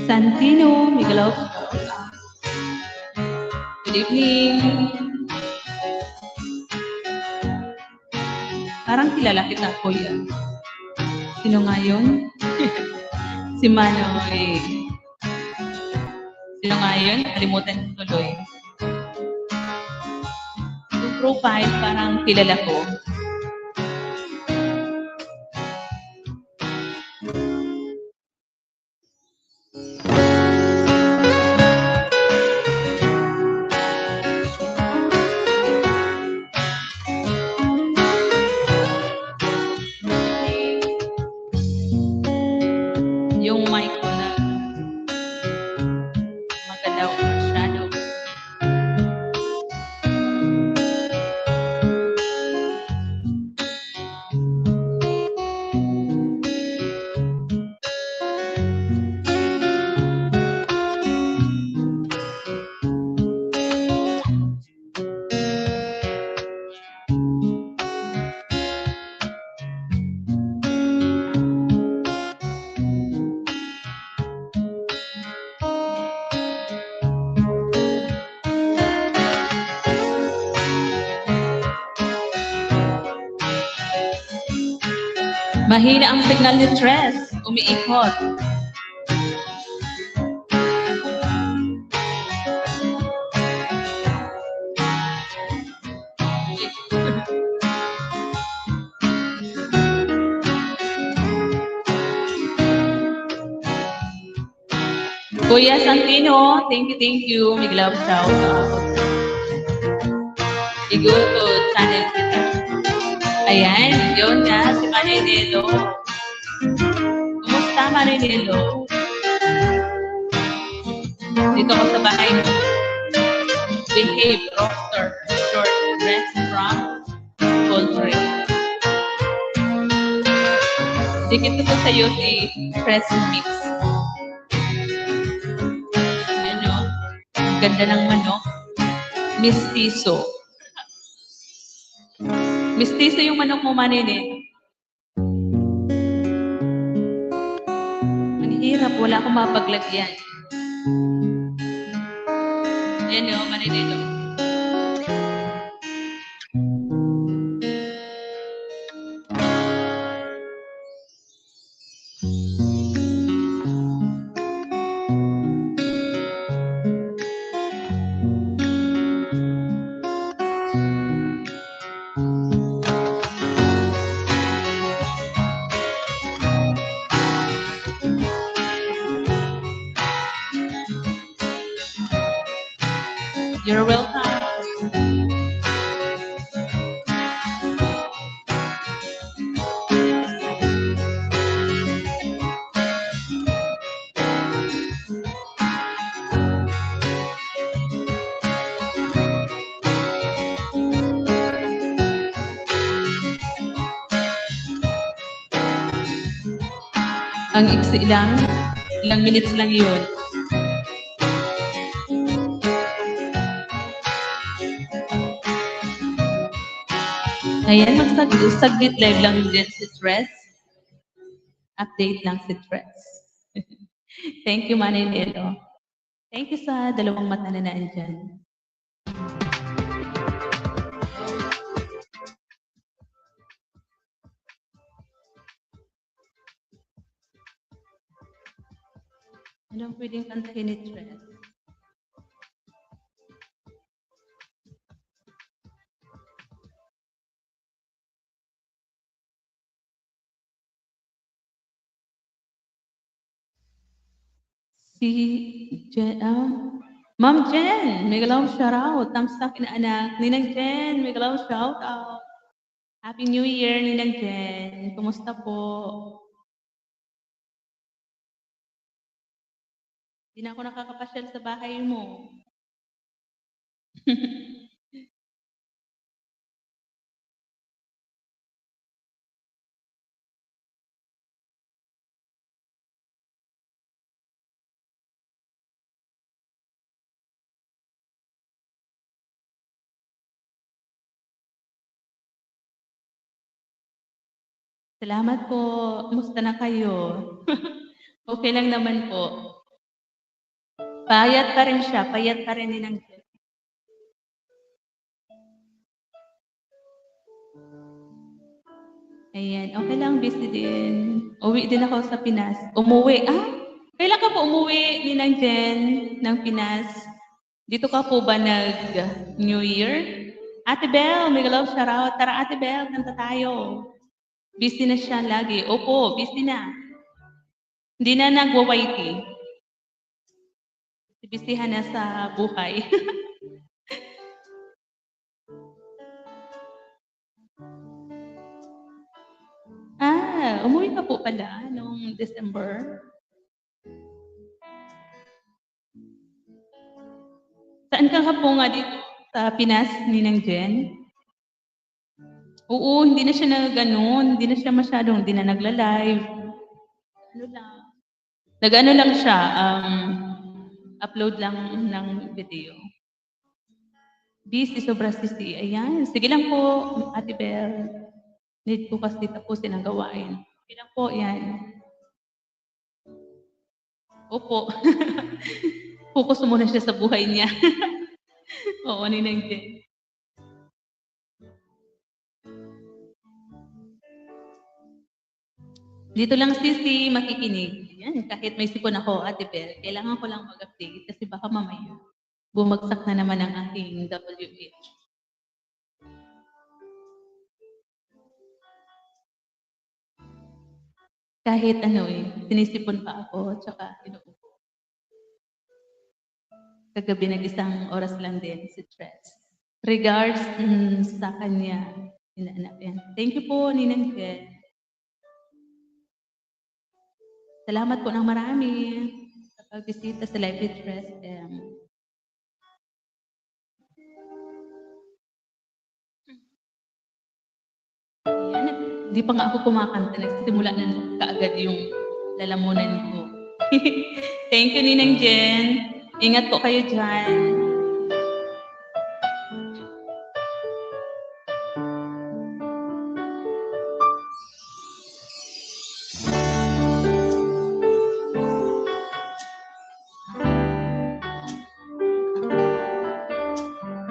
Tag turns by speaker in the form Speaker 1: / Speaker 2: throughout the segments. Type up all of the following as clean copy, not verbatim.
Speaker 1: Santino, Miguel. Good evening. Parang kilala kita, Kuya. Sino nga yun? Si Manoy. Sino nga yun? Kalimutan ko tuloy. Yung profile, parang kilala ko. Yung mic ko na magalaw masyado. Mahina ang signal ni Tres. Umiikot. Kuya Santino, thank you. Big love shout out. I-go to channel kita. Ayan, yun nga, si Marinelo. Kumusta, Marinelo? Dito ako sa bahay mo. Behave, roster, short dress from Coldplay. Dikit ko sa'yo si Press Mix. Ano? Ganda ng manok. Mistiso. Mistiso yung manok mo, Manine. Ang hirap, wala akong mapaglagyan. Ayan o, Marinelo. You're welcome. Ang iksi lang, ilang minutes lang yun. Ayan, magsaglit live lang din si Tres. Update lang si Tres. Thank you, Maninelo. Thank you sa dalawang mata na naandyan. Anong pwedeng kantahin ni Tres? Si Jen, Ma'am Jen, may galaw shout out. Thumbs up inaanak. Ninang Jen, may galaw shout out. Happy New Year, Ninang Jen. Kumusta po? Hindi na ako nakakapasyal sa bahay mo. Salamat po. Kumusta na kayo? Okay lang naman po. Payat pa rin siya, payat pa rin Ninang Jen. Ayan, okay lang, busy din. Uwi din ako sa Pinas. Umuwi. Kailan ka po umuwi, Ninang Jen, ng Pinas? Dito ka po ba nag-New Year? Ate Belle, may love shoutout. Tara, Ate Belle, kanta tayo. Busy na siya lagi. Opo, busy na. Hindi na nagwa-whitey. Bisihan na sa buhay. Umuwi ka po pala noong December. Saan ka po nga dito? Sa Pinas, Ninang Jen? Oo, hindi na siya hindi na siya masyadong, hindi na nagla-live. Ano lang. Nag-ano lang siya, upload lang ng video. Busy, sobra sisi. Ayan, sige lang po, Ate Belle. Need ko kasi tapusin ang gawain. Sige lang po, yan. Opo. Focus muna siya sa buhay niya. Oo, Ninang Jen. Dito lang sisi, makikinig. Yan, kahit may sipon ako, Ate Belle, kailangan ko lang mag-update kasi baka mamaya bumagsak na naman ang aking WH. Kahit sinisipon pa ako, tsaka inuupo. Kagabi nag-isang oras lang din si Tres. Regards sa kanya, inaanak yan. Thank you po, Ninang Jen. Salamat po ng marami sa pagbisita sa Live with Tres M. Ayan, di pa nga ako kumakanta. Nagsimula na kaagad yung lalamunan ko. Thank you, Ninang Jen. Ingat po kayo dyan.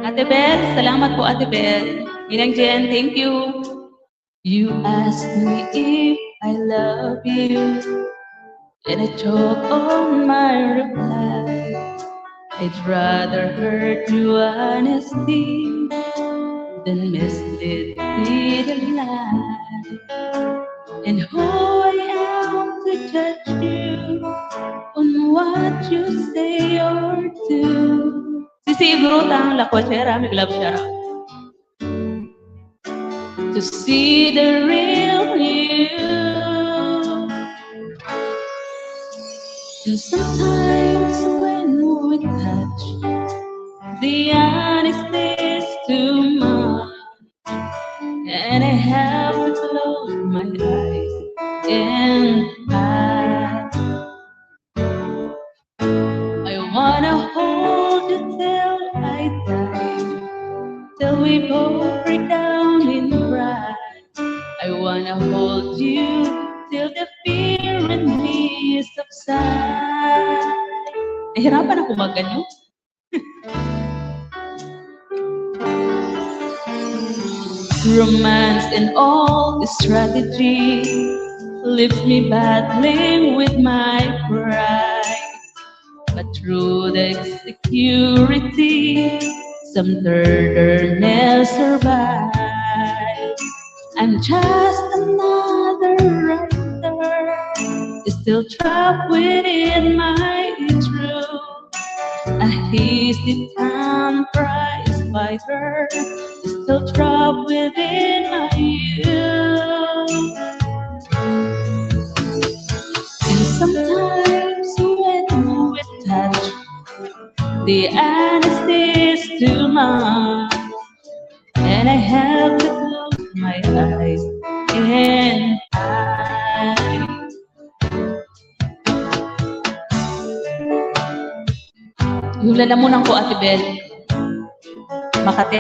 Speaker 1: Ate Belle, salamat po Ate Belle. Ninang Jen, thank you. You asked me if I love you, and I choke on my reply. I'd rather hurt you honesty than mislead with a lie. And who I am to judge you on what you say or do. Sisi Brutang La Cochera, may love shout out. To see the real you. And sometimes when we touch, the honesty is too much, and I have to close my eyes and I wanna hold you till I die, till we both break down in pride. I wanna hold you till the fear in me subside. Nahirapan ako magganyo. Romance and all the strategy leaves me battling with my pride. But through the security, some tenderness survive. I'm just another writer, still trapped within my truth. A hasty time prize fighter, still trapped within my youth. And sometimes when we touch, the honesty is too much, and I have to close my eyes and yung lalamunan ko, Ate Belle, Makate.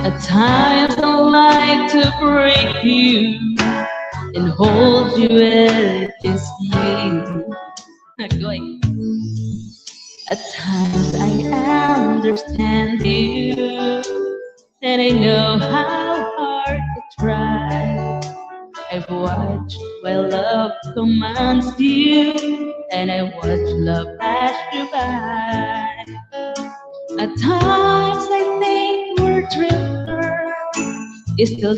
Speaker 1: At times I like to break you and hold you where it is me. Going. At times I understand you, and I know how hard to try. I've watched while love commands you, and I watch love pass you by. At times I think we're drifters, still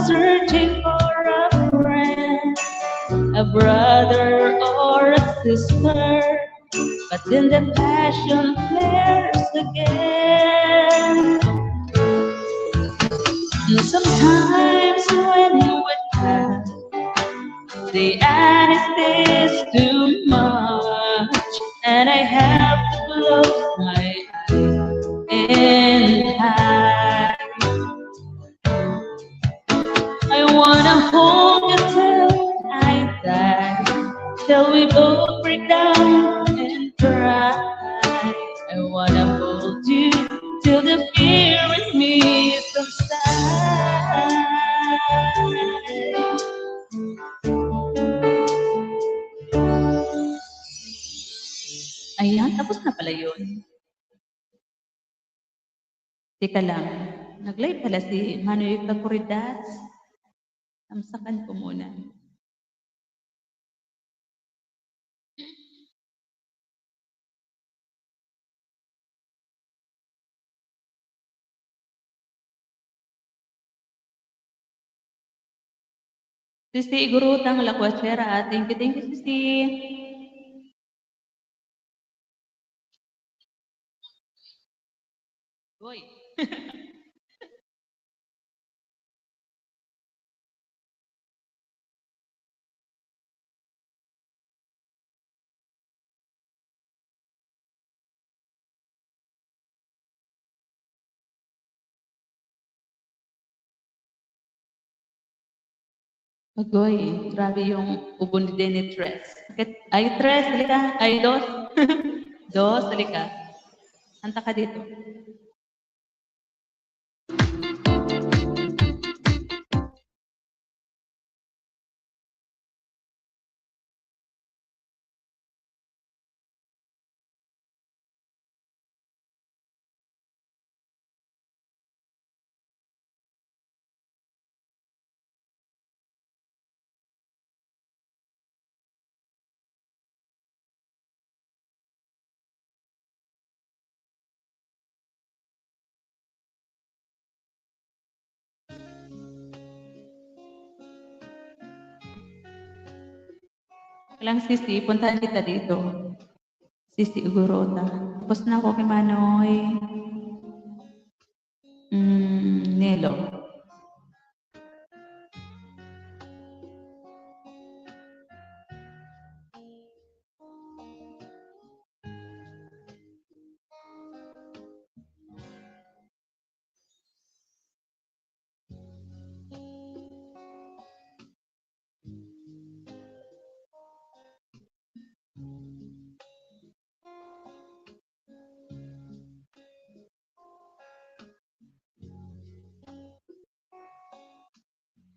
Speaker 1: searching for a friend, a brother or a sister. But then the passion flares again. And sometimes when you would have the honesty is too much, and I have to close my eyes and hide. I wanna hold you till I die, till we both break down and cry. I wanna hold you till the fear in me subsides. Ayan, tapos na pala yun. Teka lang, nag-live pala si Manuel Cacuridas. Tamsakan ko muna. Sisi Igurutang Lakwachera. Thank you, Sisi. Uy. Agoy, grabe yung ubo ni Denny Tres. Ay, Tres, halika. Ay, Dos. Dos, halika. Anta ka dito. Walang Sisi, puntahan kita dito. Sisi Ugurota. Tapos na ako kay Manoy. Nelo.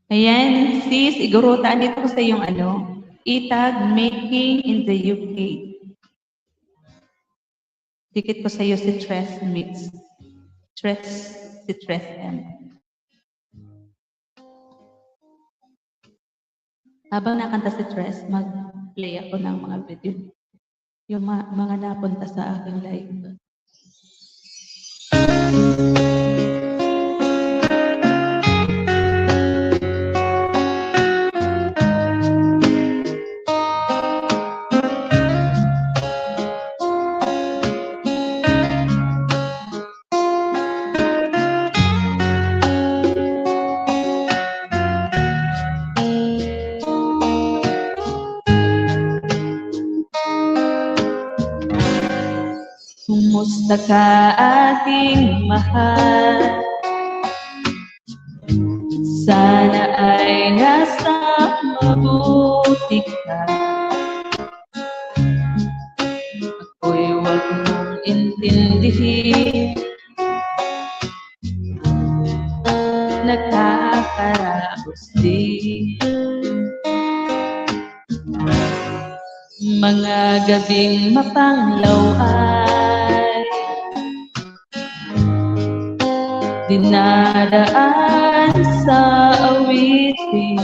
Speaker 1: Ayan, sis, Igorota, andito ko sa yung itag making in the UK. Dikit ko sa iyo si Tres Mix. Si Tres M. Habang nakanta si Tres, mag-play ako ng mga video. Yung mga napunta sa aking live. Kumusta ka aking mahal? Sana ay nasa mabuti ka. Ako'y huwag mong intindihin mga gabing mapanglaw ay dinadaan sa awitin.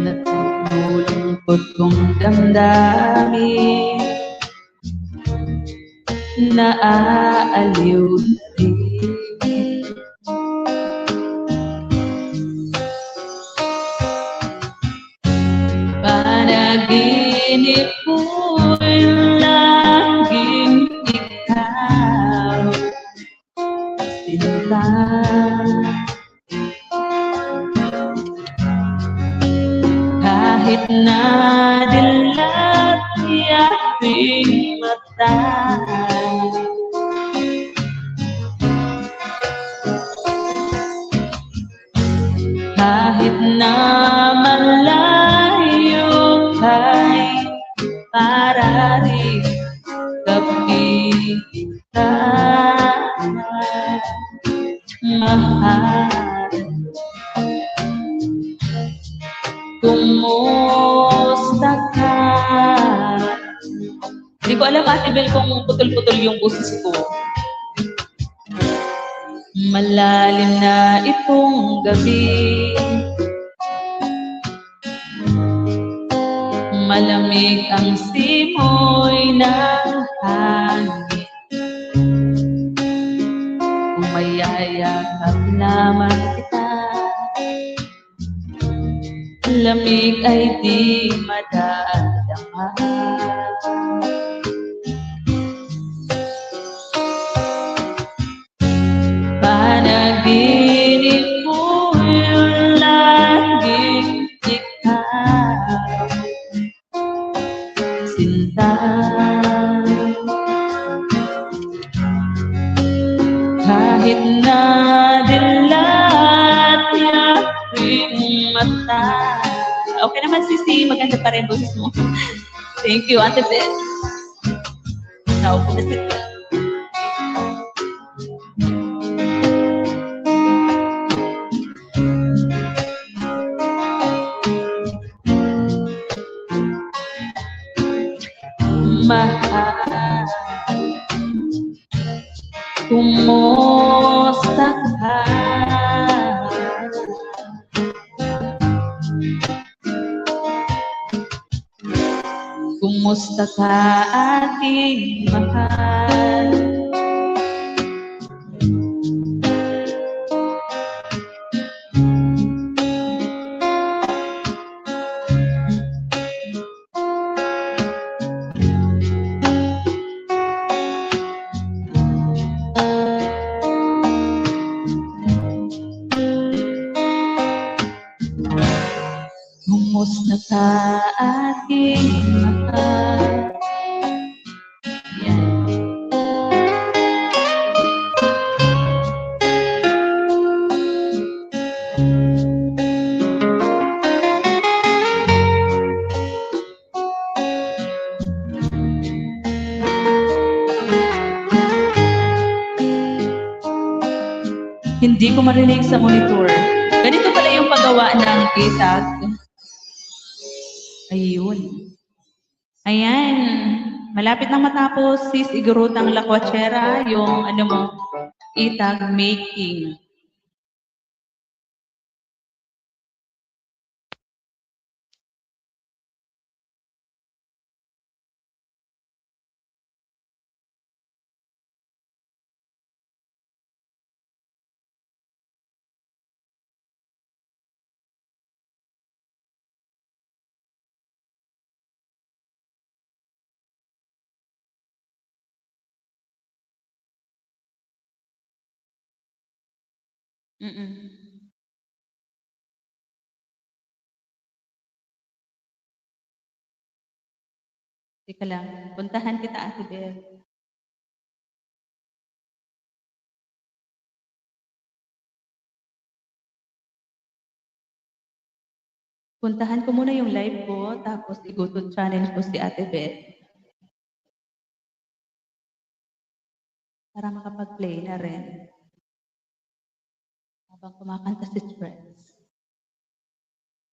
Speaker 1: Natutulungkot kong damdamin, naaaliw din. Panaginip ko'y laging ikaw, sinta. Kahit na dilat aking mata, kahit na malayo kay para rin kita mahal. Kumusta ka? Hindi ko alam, Ate Bel, kung putol-putol yung boses ko. Malalim na itong gabi, malamig ang simoy ng hangin. Kung mayayakap lamang kita, lamig ay di madadama. Panaginip ko yung laging ikaw, sinta. Kahit na dilat aking mata. Okay naman, Sisi. Maganda pa rin boses mo. Thank you, Ate Beth. Naupo na sila. Mahal, kumusta ka? Kumusta ka, aking mahal? Kumusta ka, aking mahal? Yan. Hindi ko marinig sa monitor. Ganito pala yung paggawa ng itag. Ayun. Ayan. Malapit nang matapos, sis, igurutang lakwachera, yung ano mo, itag making. Teka lang, puntahan kita, Ate Bel. Puntahan ko muna yung live ko, tapos igutot channel ko si Ate Bel. Para makapag-play na rin. Habang kumakanta si Stress.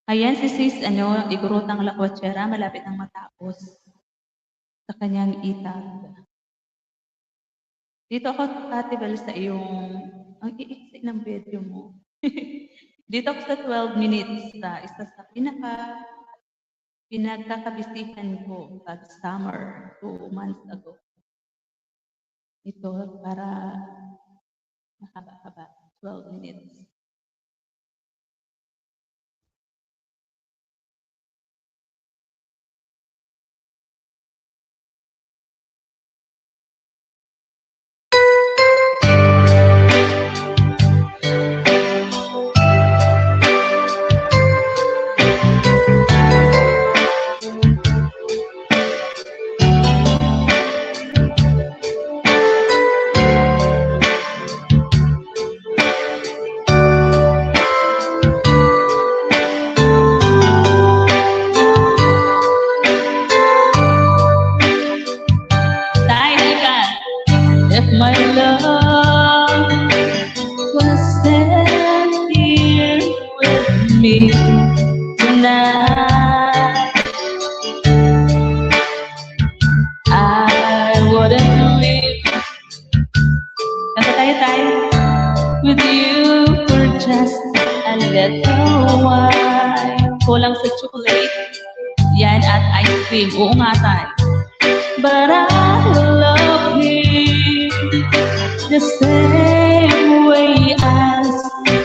Speaker 1: Ayan si sis, igurutang lakwatsera, malapit ang matapos sa kanyang itag. Dito ako, Ate Bel, sa iyong, ang iiksi ng video mo. Dito ako sa 12 minutes sa isa sa pinagkakabisihan ko pag summer 2 months ago. Ito para mahaba-haba, 12 minutes. My love was stand here with me tonight. I wouldn't leave. Kanta tayo with you for just a little while. Kulang sa chocolate, yan at ice cream. Oo nga tayo. But I love him the same way as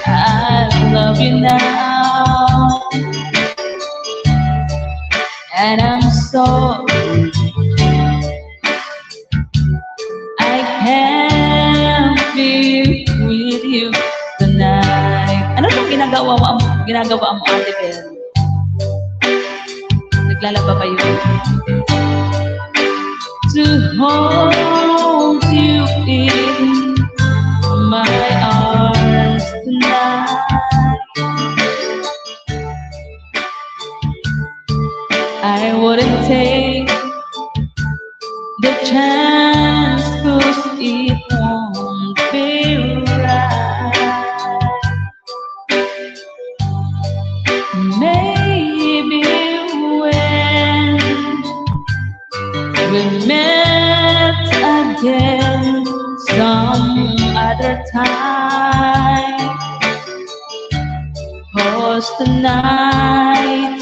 Speaker 1: I love you now. And I'm sorry I can't be with you tonight. Ano itong ginagawa mo, Ate Bel? Naglalaba ba yun? To hold you in my arms tonight. I wouldn't take the chance 'cause it won't be right. Maybe when we met again some other time, 'cause tonight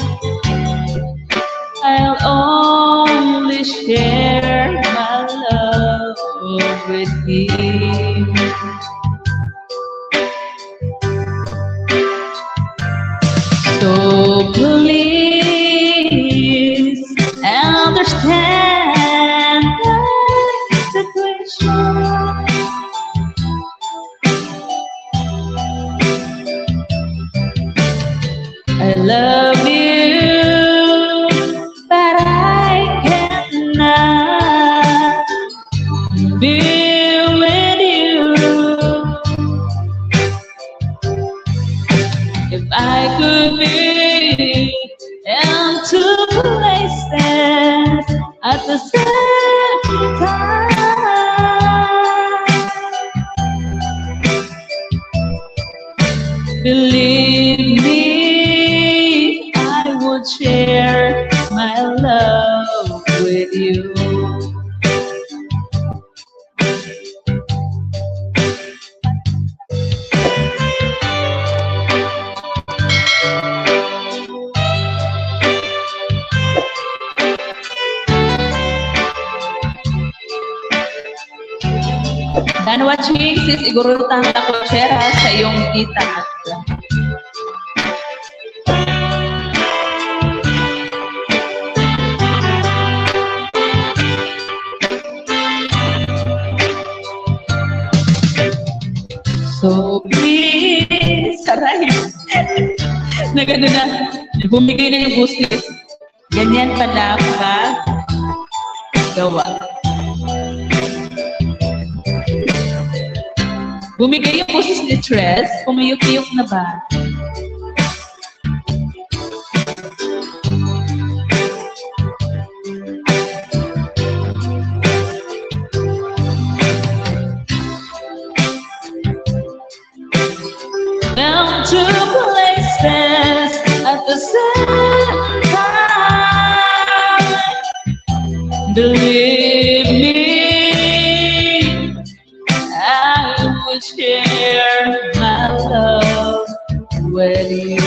Speaker 1: I'll only share my love with you. So please understand the situation. I love you, but I cannot be with you. If I could be in two places at the same time, believe me, I would share my love with you. Dan watching sis igurutang takotsera sa iyong itag. So please, saray. Na gano'n na, bumigay na yung business. Ganyan pala pag gawa. Bumigay yung boses ni Tres, pumayok-yok na ba? Down to places at the Believe me, I would share my love with you.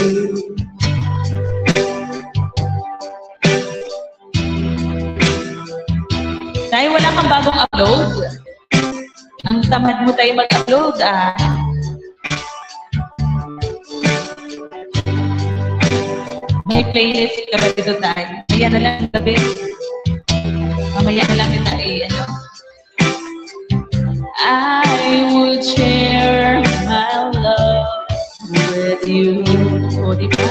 Speaker 1: Dahil wala kang bagong upload, ang tamad mo tayo mag-upload, May playlist ka ba dito tayo? Mamaya na lang gabi. Mamaya na lang kita I would share my love with you. O, diba?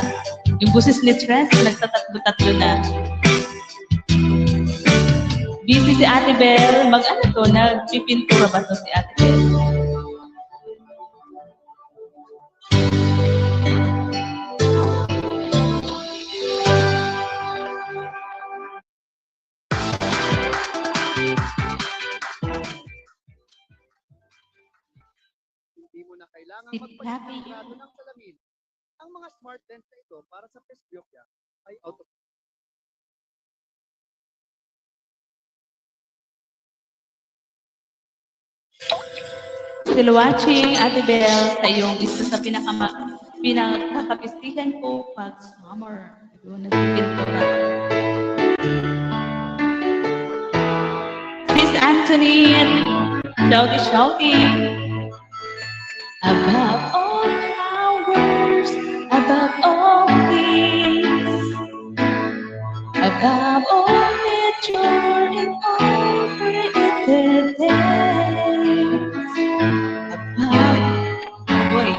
Speaker 1: Yung busis ni Tres, nagtatatlo-tatlo na. Busy si Ate Bel. Mag-ano to? Nagpipintura ba to si Ate Bel?
Speaker 2: Hindi mo na kailangan magpasigurado ng salamin. Ang mga smart lens na ito para sa presbyopia ay auto.
Speaker 1: Still watching, Ate Bel, sa iyong isa sa pinakakapistihan ko pag summer. Doon nagpipintura. Miss Anthony, shouty. Above all flowers, above all things, above all nature and all created things, Boy,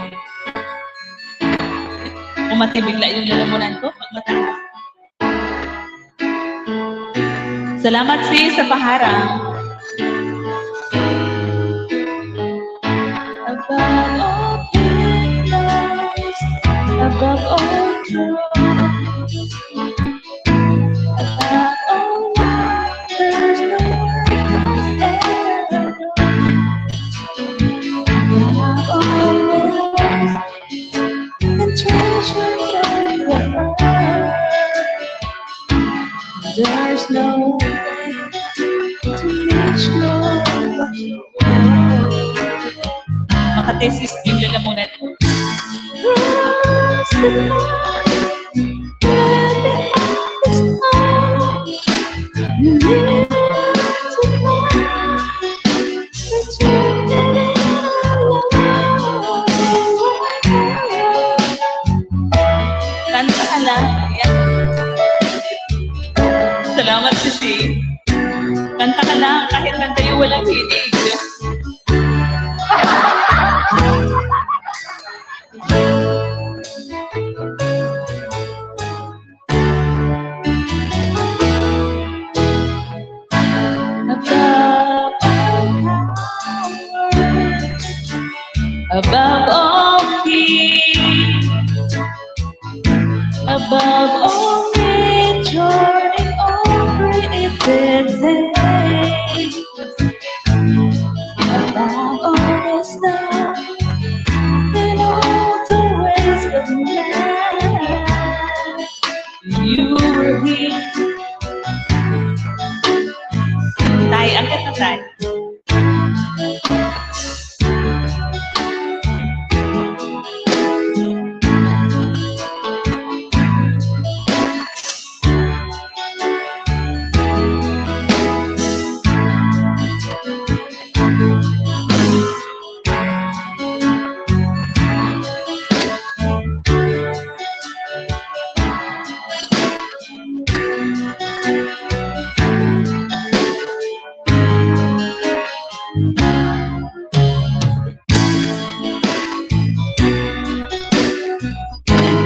Speaker 1: umati bigla yung lalamunan ko pag mataas. Salamat sa paharang. Above all pillows, above all drugs, above all waters, the world has ever known. Above all wells and treasures of the earth, there's no way to reach your makatesis yung lalamunan ko. Kanta ka lang. Salamat kasi. Kanta ka lang kahit nandayo walang hinig. Above all peace, above all nature and all created things, above all wisdom and all the ways of man, you were here. Tay, angkat na tay.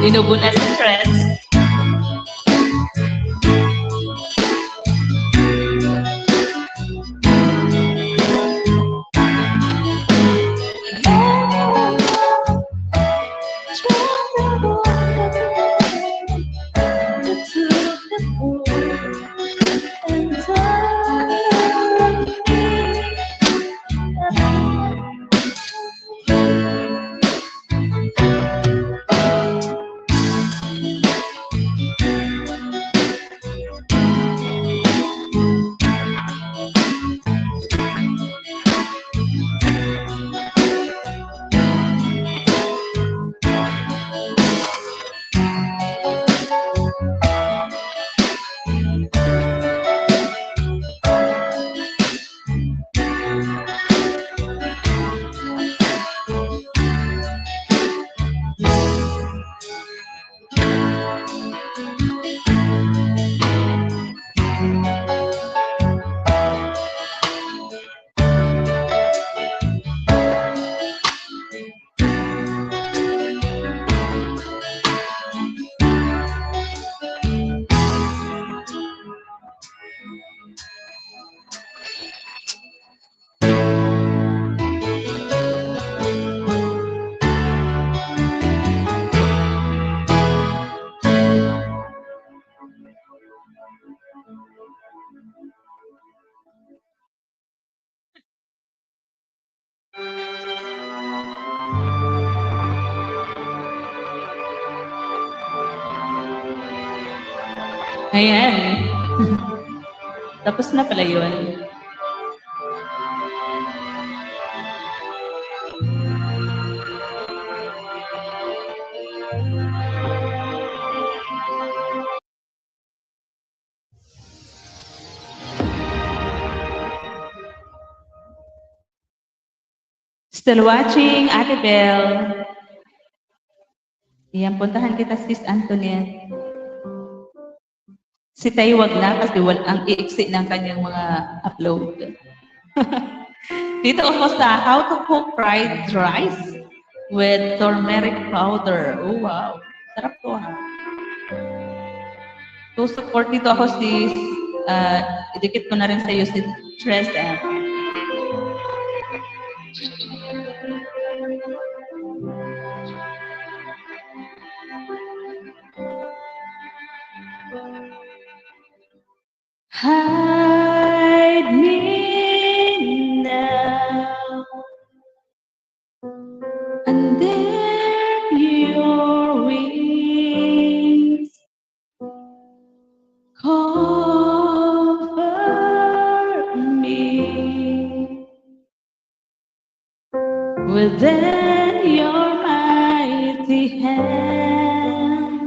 Speaker 1: Inubo na si Tres. Ayan. Tapos na pala yun. Still watching, Ate Belle. Ayan, puntahan kita, Sis Antoinette. Si Tay wag na kasi ang iiksi ng kanyang mga upload. Dito ako sa how to cook fried rice with turmeric powder. Oh, wow. Sarap to, ha? So, support dito ako si, idikit ko na rin sa iyo si Tresem. Hide me now under your wings. Cover me within your mighty hand.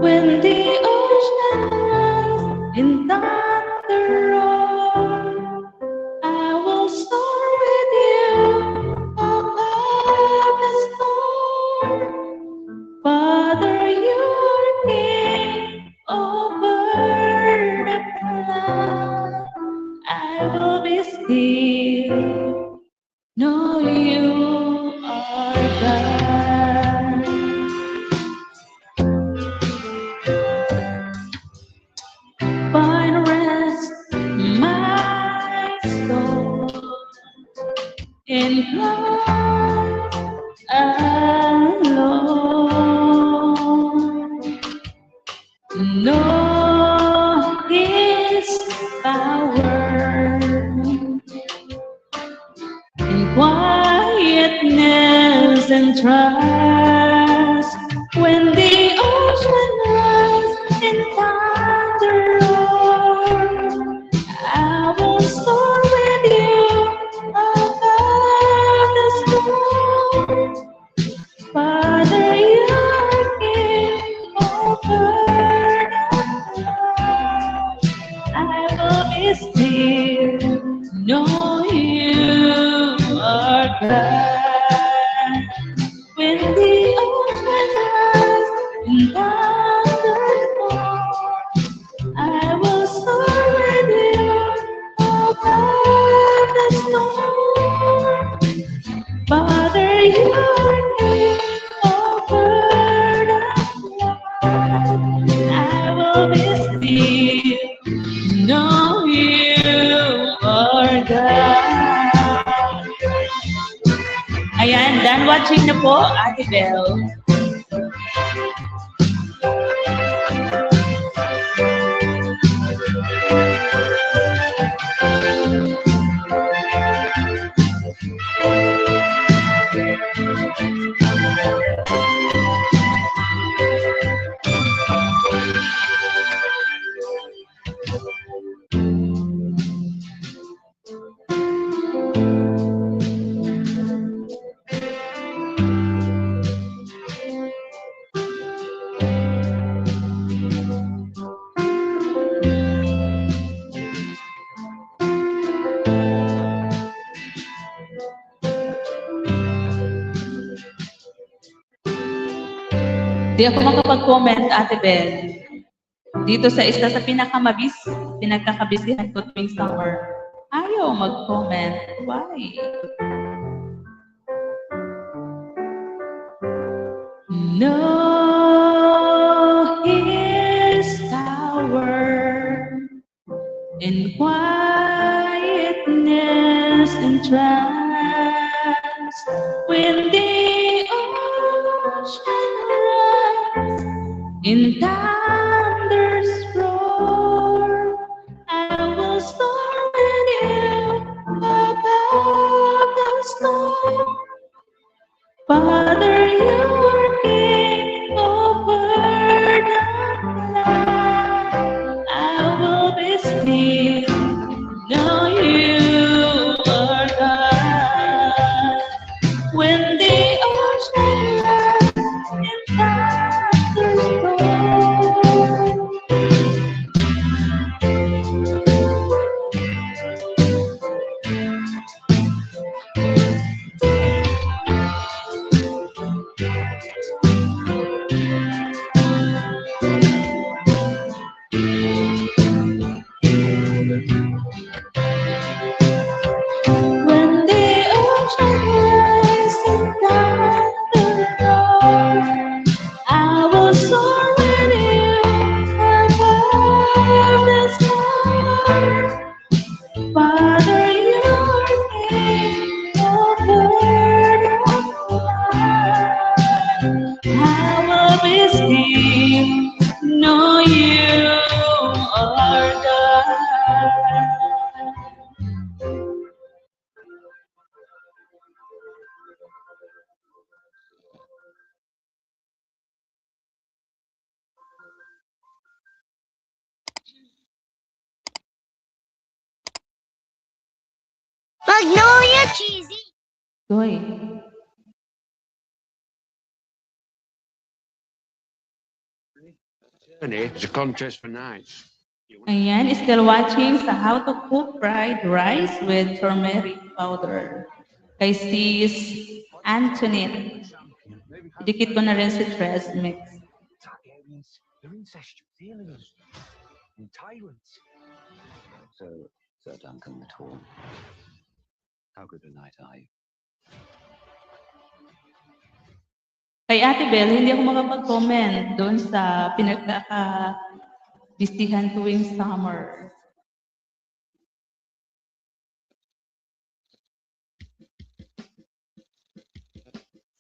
Speaker 1: When the ocean lies in thunder roar, I will soar with you above the storm. Father, you're king over the flood. I will be still, know you are God. Find rest, my soul, in Christ alone. Know His power in quietness and trust. When the ocean rise in thunder roar, I will soar with you above the storm. Father, you're king over the flood. I will be still, know you are God. When the ocean rise in thunderstorm, I will soar with you above the storm. Father, you are king over the flood. I will be still, know you are God. Ayan, done watching na po, Ate Belle. Di ako makapag-comment, Ate Belle. Dito sa isa sa pinagkakabisihan ko tuwing summer. Ayaw mag-comment. Why? Know His power in quietness and trust. When the ocean rise in thunder's roar, I will soar with you above the storm. Father, you're king over the flood. I know you are God. When the ocean lies in thunders roar, when the ocean lies in thunders roar, I will soar with you above the sky. Father, you are King, the Lord of life. I will be still, know you are God.
Speaker 3: Magnolia cheesy.
Speaker 1: Goy.
Speaker 4: Journey is a contest for knights.
Speaker 1: Ayan, still watching sa how to cook fried rice with turmeric powder. Kay sis Antoinette. Dikit ko na rin si Tres Mix.
Speaker 5: Targaryens, they're incestuous aliens and tyrants. So, Sir Duncan the Tall, how good a knight are you?
Speaker 1: Kay Ate Bel, hindi ako makapag-comment doon sa pinagkaka-bistihan tuwing summer.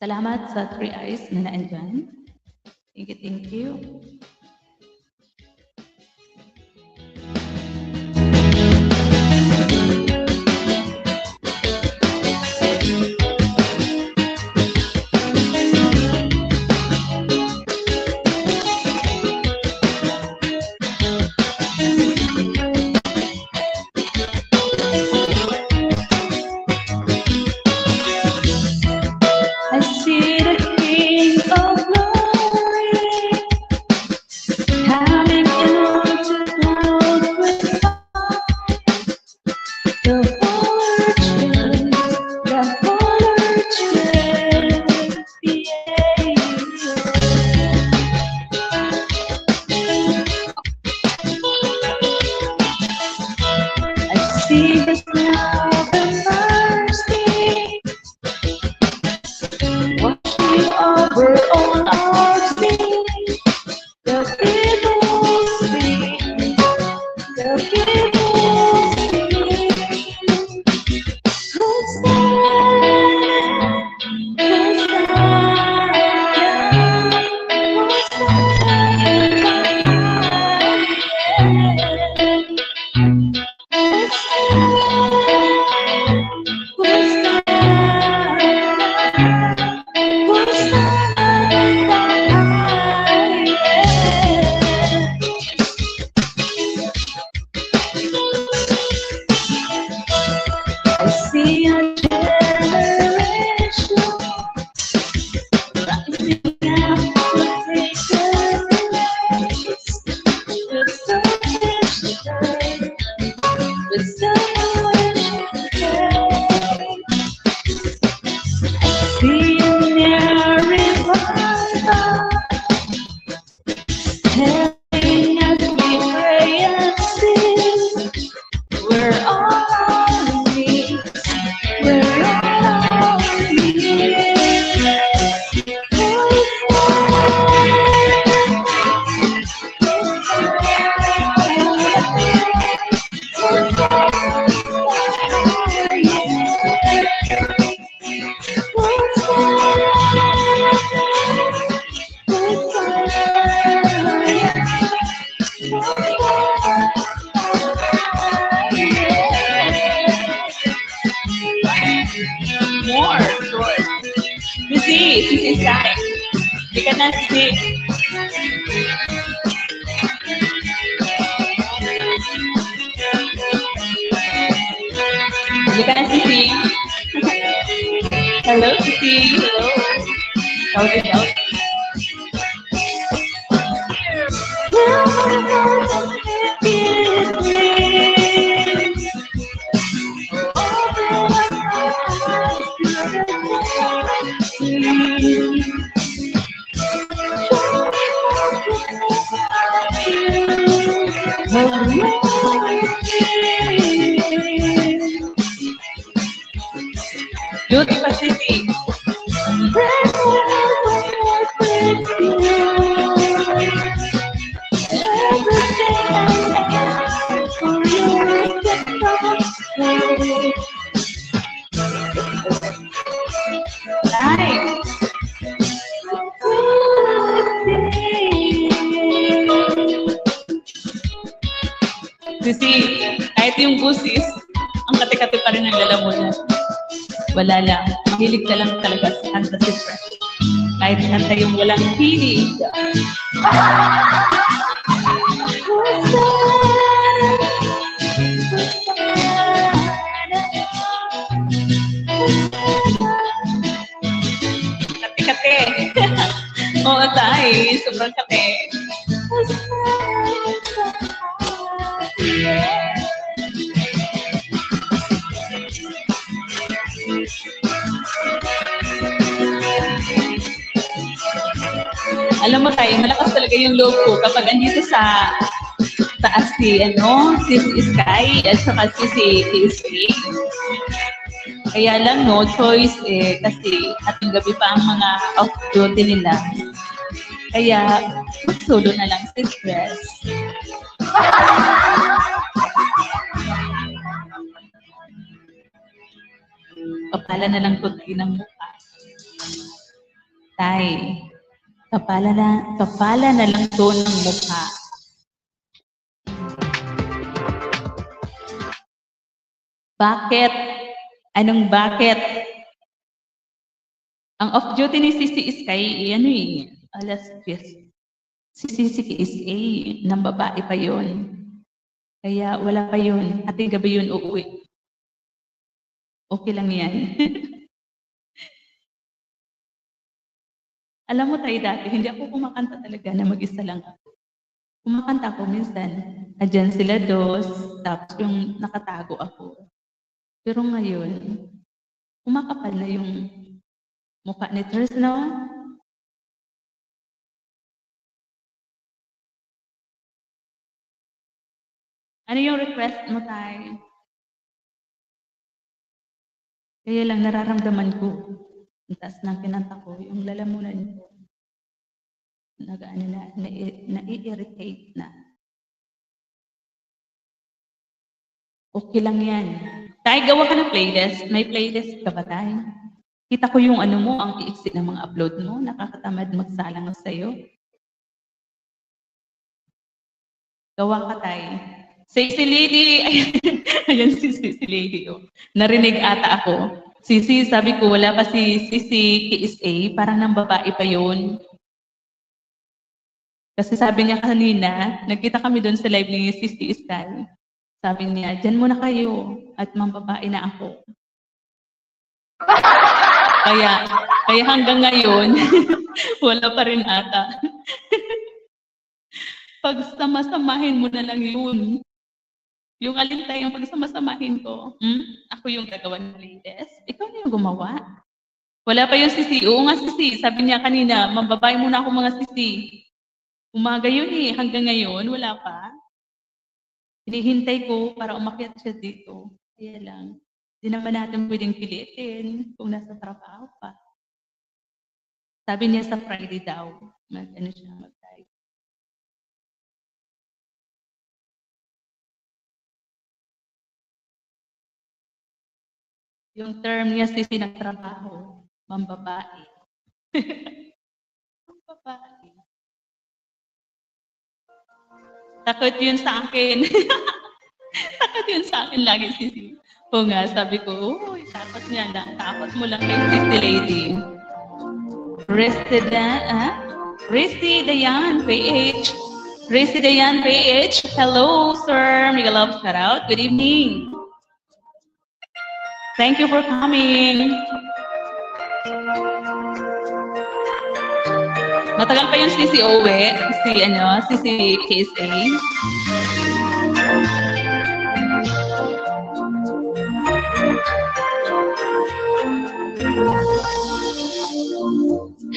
Speaker 1: Salamat sa 3 eyes na naandyan. Thank you, thank you. I see the King of Glory coming into clouds with fire. The I see His love and mercy watching over all our sins. The people sing, the people sing. I see a generation rising up to take their place with so much joy, with so much faith. I see a revival telling us we pray and sing. We're all on knees. We're all more. You see, she's inside. You cannot see. Halika na, Sisi. Hello, Sisi. Hello. Shout it out. Beauty Pacific. Nice. Sisi, kahit yung busis, ang kati-kati pa rin ang lalamunan. Wala lang. Mahilig ka lang talaga sa kanta si Fresh. Kahit kanta yung walang hilig. Kati-kati. Oo, tay. Sobrang kati. Alam mo tayo, malakas talaga yung loob ko kapag andito sa taas si Sky at saka si Sky. Kaya lang no choice kasi ating gabi pa ang mga off-duty nila. Kaya solo na lang si Stress. Kapala na lang tuloy ng mukha. Tay. Kapala na lang to ng mukha. Bakit? Anong bakit? Ang off-duty ni Sisi Sky, alas 10. Si Sisi Sky, ng babae pa yun. Kaya wala pa yun. Ating gabi yun uuwi. Okay lang yan. Alam mo tayo dati, hindi ako kumakanta talaga na mag-isa lang ako. Kumakanta ako minsan. Andyan sila dos, tapos yung nakatago ako. Pero ngayon, kumakapal na yung mukha ni Ters, no? Ano yung request mo tayo? Kaya lang nararamdaman ko. Ang taas ng kinanta ko, yung lalamunan ko, nai-irritate na. Okay lang yan. Tay, gawa ka ng playlist. May playlist ka ba, Tay? Kita ko yung mo, ang iiksi ng mga upload mo. Nakakatamad magsalang sa'yo. Gawa ka, Tay. Sexy lady! Ayan si lady. Oh. Narinig ata ako. Sisi, sabi ko, wala pa si Sisi KSA, parang nang babae pa yun. Kasi sabi niya kanina, nagkita kami doon sa live ni Sisi Sky. Sabi niya, dyan muna kayo at mambabae na ako. Kaya hanggang ngayon, wala pa rin ata. Pagsama-samahin mo na lang yun. Yung alintay, yung pagsamasamahin ko, ako yung gagawa ng latest. Ikaw na yung gumawa. Wala pa yung Sisi. Oo nga, Sisi. Sabi niya kanina, mambabae muna ako mga Sisi. Umaga yun hanggang ngayon, wala pa. Hinihintay ko para umakyat siya dito. Kaya lang, di naman natin pwedeng pilitin kung nasa trabaho pa. Sabi niya sa Friday daw, mag-type. Yung term niya Sisi ng trabaho, mambabae. Mambabae. Takot yun sa akin. Takot yun sa akin lagi, Sisi. O nga, sabi ko, uy, takot niya lang. Takot mo lang kay Sisi lady. Risty Dayan, PH. Risty Dayan, PH. Hello, sir. Mega love shout out. Good evening. Thank you for coming. Matagal pa yung Sisi Owe, Sisi KSA.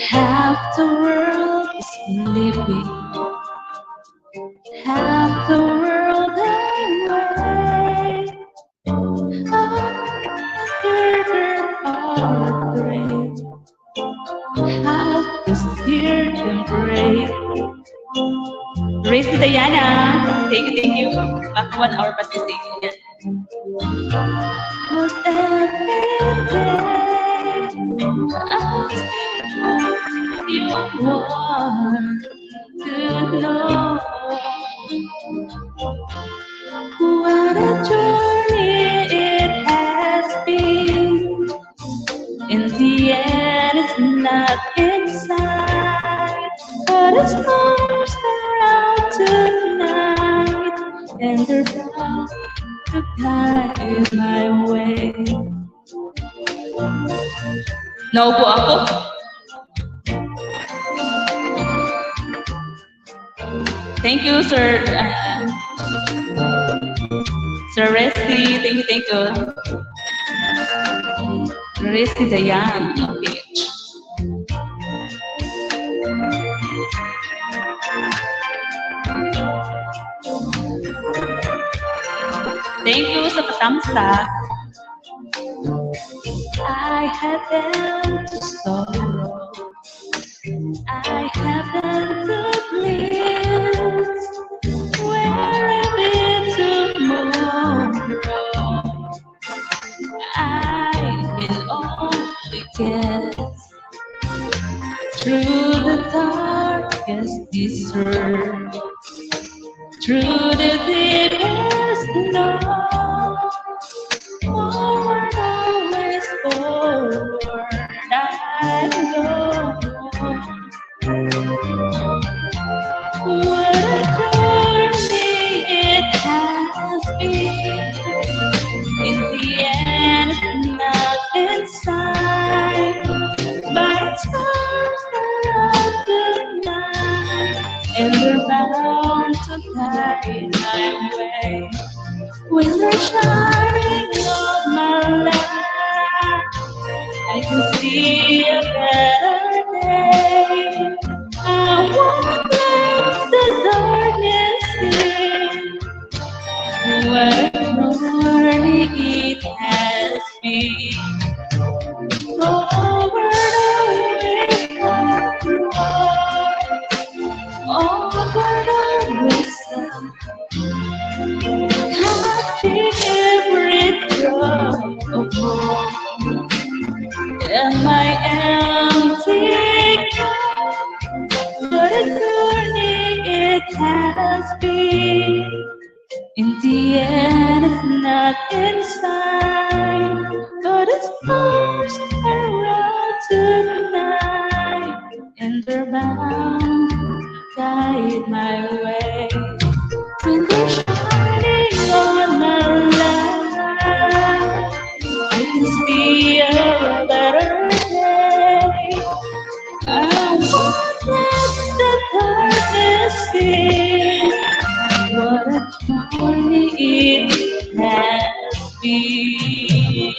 Speaker 1: Half the world is sleeping, half the world away. Under their heartbreak, half is here to embrace. Race to Diana. Thank you. Back 1 hour pa si Singing. Cause every day you want to know what a journey it has been. In the end, it's not inside, but it's close around tonight, and they're bound to guide my way. Naupo ako. Thank you, Sir. Sir Resty. Thank you. Resty Dayan. Okay. Thank you sa patamsa. I have been to sorrow, I have been to bliss, where I've been tomorrow, I can only guess. Through the darkest desert, through the deepest snow, forward, always forward, I go. What a journey it has been. In the end, it's not inside, but stars around the night, and they're bound to guide my way. When they're shining on my life, I can see a better day. I won't let the darkness in. What a journey it has been. Forward, always forward. Onward, always catching every drop of hope. And my empty cup, what a journey it has been. In the end, it's not inside, but it's close around tonight, and they're bound to guide my way. When they're shining on my life, I can see a better day. I won't let the darkness in. What a journey it has been.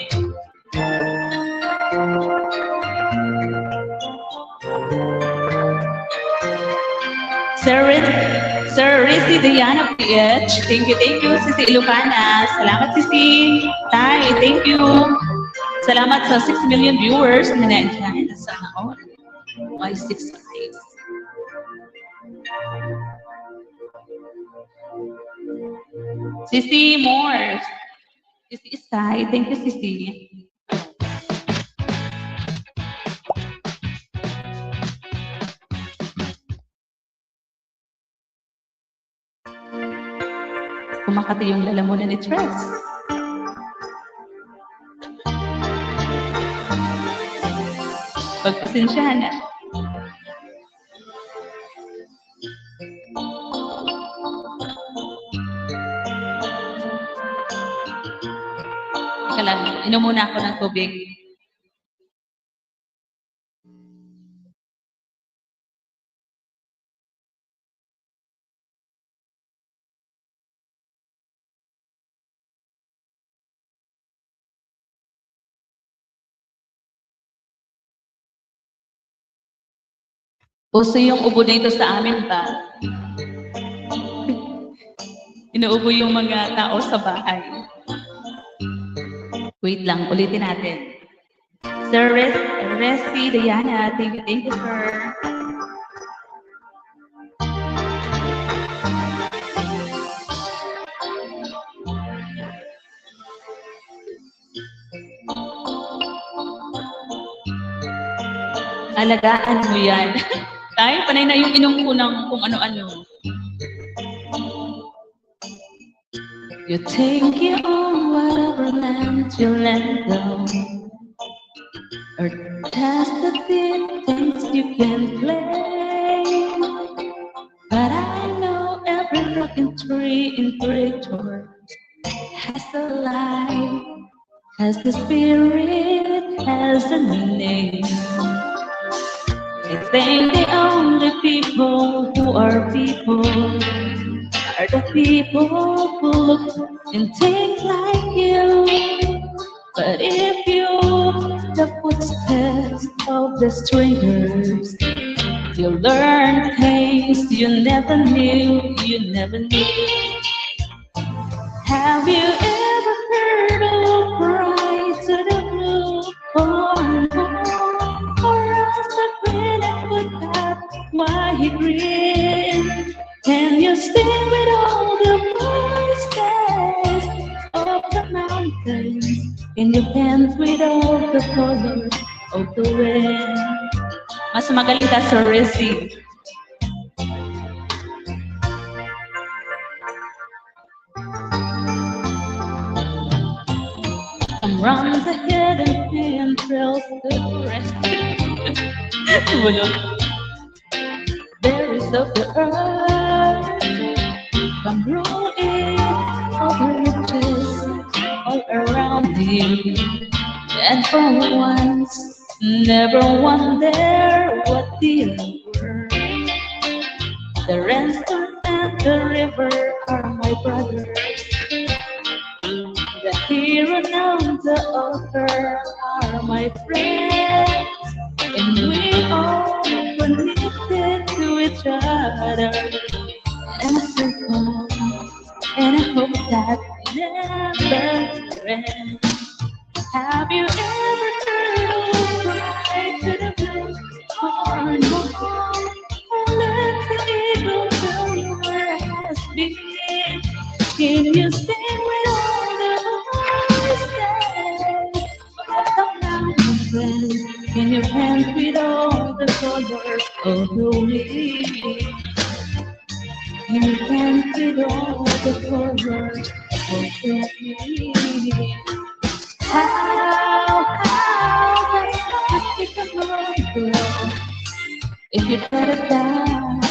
Speaker 1: Sir Rizzy Diana PH, thank you, Sisi Ilocana. Salamat, Sisi. Tay, thank you. Salamat sa 6 million viewers na nandiyan. Sana all. My 6 eyes. Sisi more. Sisi Isay, thank you, Sisi. Kumakati yung lalamunan ni Tres. Pagpasensyahan na. Teka lang, inom muna ako ng tubig. Uso yung ubo dito sa amin ba? Inuubo yung mga tao sa bahay. Wait lang, ulitin natin. Sir Resty, Diana, thank you, sir. Alagaan mo yan. Tayo, panay na yung inom ko ng kung ano-ano. You take it on whatever land you let go, or test the things you can play. But I know every broken tree in corridor has a life, has the spirit, has a name. I think the only people who are people are the people who look and think like you. But if you the footsteps of the strangers, you'll learn things you never knew, Have you ever heard of cry to the blue or else a grin and put out why he grinned? Can you sing with all the voices of the mountains? Can you dance with all the colors of the wind? Mas magaling ka sa Rizzy. Come run the hidden trails the rest. There is of the earth. Come rolling over riches all around you. And for once, never wonder what the world. The rainstorm and the river are my brothers. The hero and the author are my friends. And we all connected to each other. And I circle, and I hope that never ends. Have you ever heard of cry to the blue corn? And let the eagle tell you where it has been. Can you sing with all the voices of the mountains? Can you dance with all the colors of the wind? Can you dance with all the colors of the wind? How does it grow? If you let it down,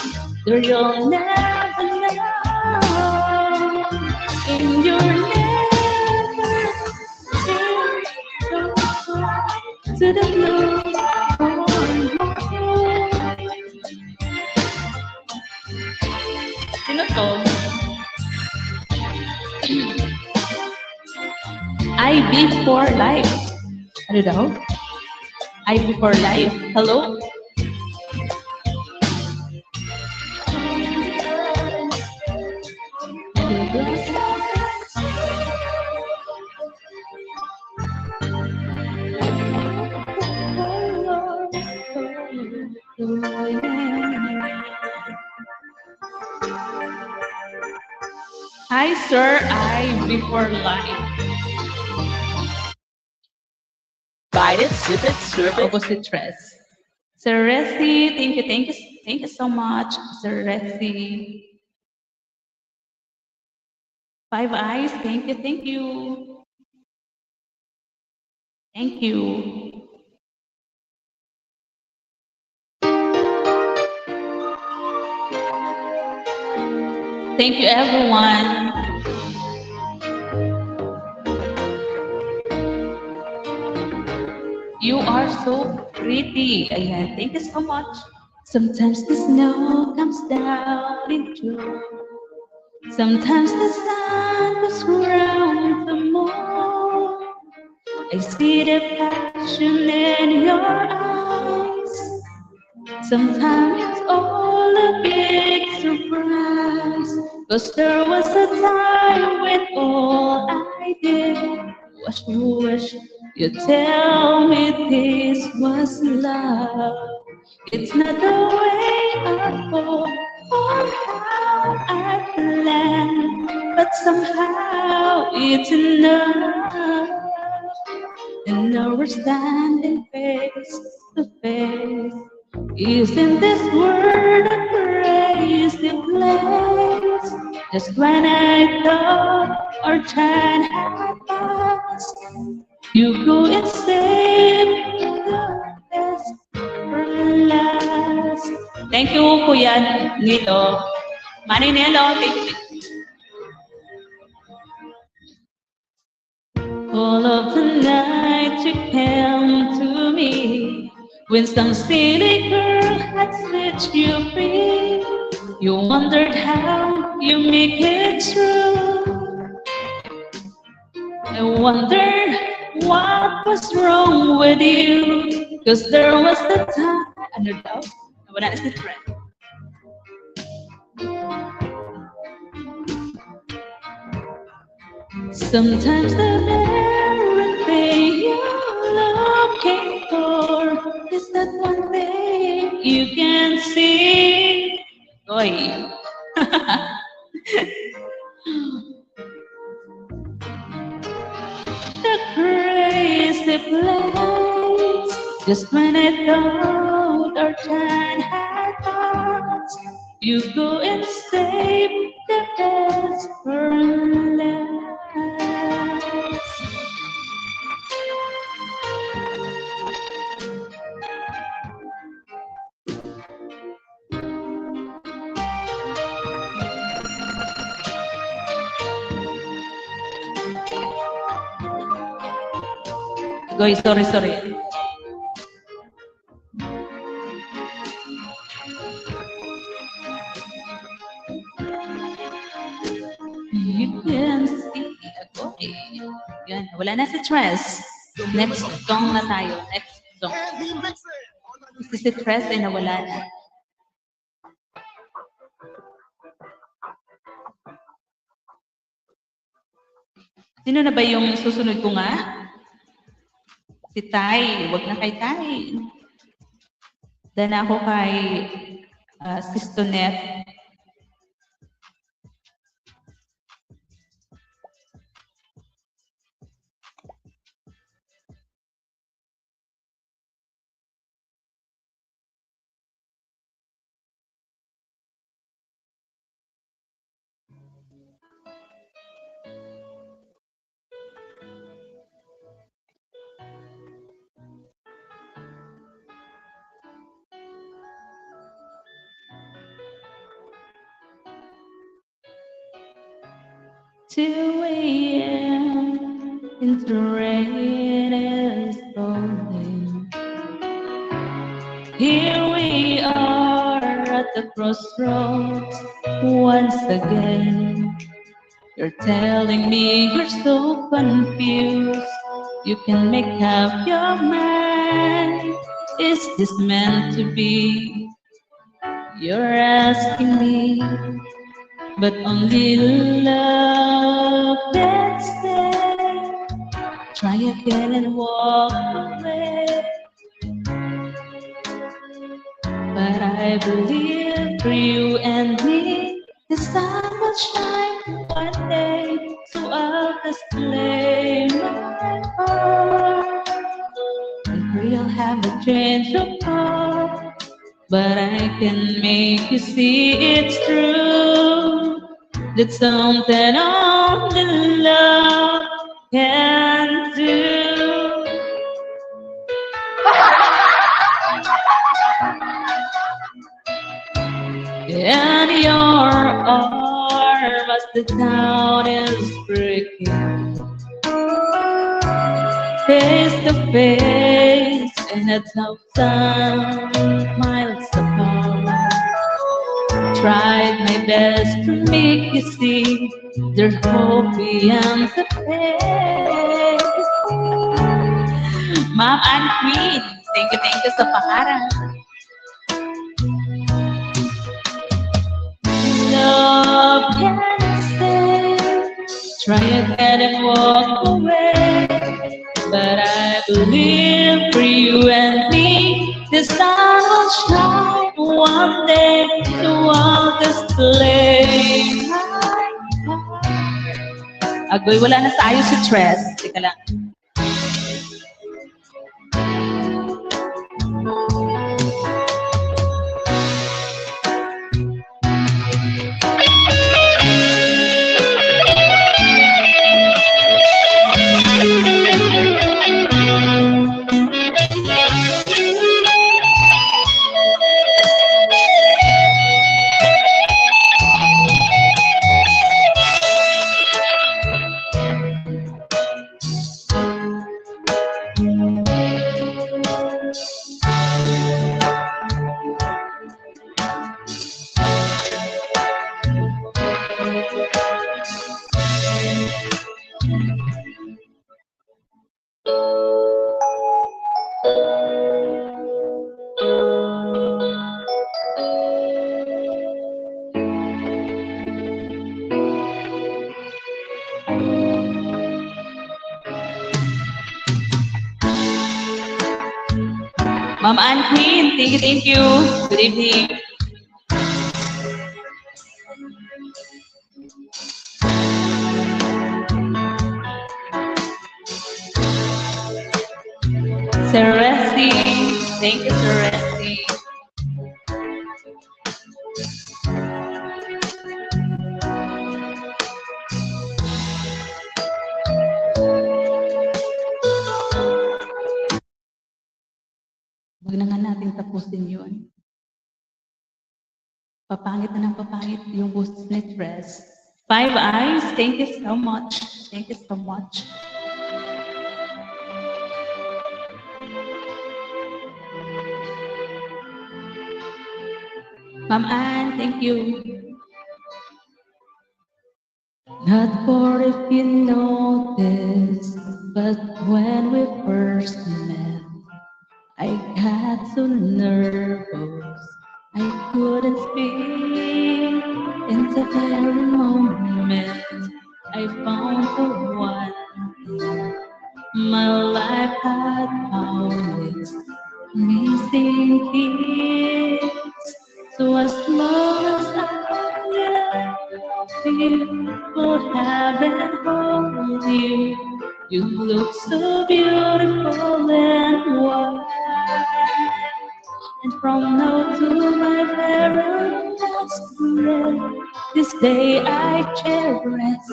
Speaker 1: you'll never know. And you're never to the blue. Sino to? IB for life. Ano daw? IB for life. Hello? Hi, sir. IB for life. Bite it, sip it, serve it. Opposite dress. Sir Ressi, thank you so much, Sir Ressi. Five Eyes, thank you. Thank you. Thank you, everyone. You are so pretty. Ayan, thank you so much. Sometimes the snow comes down in June. Sometimes the sun goes round the moon. I see the passion in your eyes. Sometimes it's all a big surprise. 'Cause there was a time when all I did was wish you tell me this was love. It's not the way I thought or how I planned, but somehow it's enough. And now we're standing face to face. Isn't this world a crazy place? Just when I thought our time had passed, you go and save the best for last. Thank you, Kuya Nilo. Manny Nilo, thank you. All of the night you came to me when some silly girl had set you free. You wondered how you make it true. I wondered what was wrong with you. 'Cause there was a time. Ano daw? Wala na si friend. Sometimes the very thing you're looking for is that one thing you can see. Oy. The crazy place. Just when I thought our time had passed, you go and save the best for last. Goy, sorry. You can see Goy. Yan, wala na si Tres. Next song na tayo. Next song. Si Tres ay nawala na. Sino na ba yung susunod ko nga? Si Tay. Wag na kay Tay. Dan ako kay Sistonet. Two a.m. and the rain is falling. Here we are at the crossroads once again. You're telling me you're so confused. You can make up your mind. Is this meant to be? You're asking me. But only love can stay. Try again and walk away. But I believe for you and me, the sun will shine one day. So I'll display my heart. And we'll have a change of heart. But I can make you see it's true. That something only love can do. And your arm as the town is breaking. Face to face been a tough time, miles apart. Tried my best to make you see there's hope beyond the face. Ma'am Ann Queen, thank you sa paharang. Love can stay, try again and walk away. But I believe for you and me, the sun will shine one day to all display. Agoy, wala na sa ayos si Tres. Teka lang. Ma'am Ann Queen, thank you. Good evening. Sir Resi, thank you, Sir Resi. Huwag na nga natin tapusin yun. Papangit na ng papangit yung boots ni Tres. Five Eyes, thank you so much. Thank you so much. Ma'am Ann, thank you. Not for if you noticed, but when we first met, I got so nervous, I couldn't speak. In the very moment I found the one my life had found its missing piece. So as long as I could have and hold you, you look so beautiful and white. And from now to my very last breath, this day I cherish.